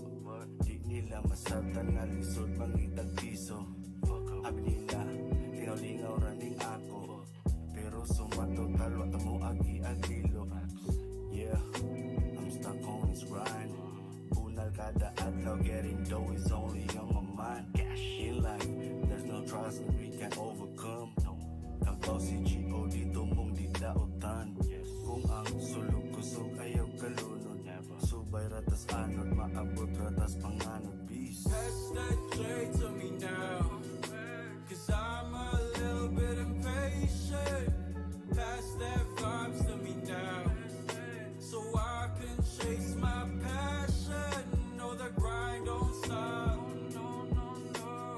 Di nila masabtan na lisod mangitag piso. Abi nila, lingaw-lingaw raning ako. Pero sumato talo mo agi-agilo. Yeah, I'm stuck on this grind. Bunal kada adlaw, getting dough is only on my mind. In life, there's no trials that we can overcome. Kampaw si G.O. dito mong di daotan. Kung ang sulog kusog ayaw kalunod. Subay ratas anod, maabot ratas panganod. Peace. Pass that J to me now, 'cause I'm a little bit impatient. Pass that vibes to me now, so I can chase my passion. No, the grind don't stop.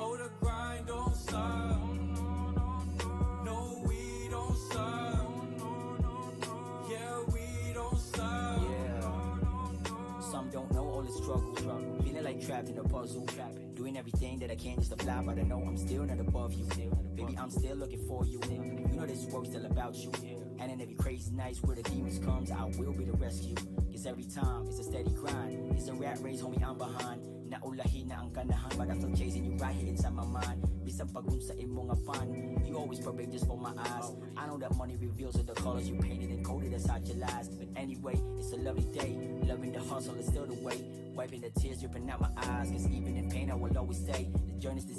Oh, the grind don't stop. No, we don't stop. Yeah, we don't stop. Some don't know all the struggle. Feeling like trapped in a puzzle. Doing everything that I can just to fly, but I know I'm still not above you. Baby, I'm still looking for you. You know this work's still about you. And in every crazy night where the demons comes, I will be the rescue. Cause every time it's a steady grind. It's a rat race, homie, I'm behind. Naulahi na ang kanahan, but I'm still chasing you right here inside my mind. Bisang pagod sa imong fun, you always perfect just for my eyes. I know that money reveals all the colors you painted and coded inside your lies. But anyway, it's a lovely day. Loving the hustle is still the way. Wiping the tears dripping out my eyes. Cause even in pain I will always stay. The journey's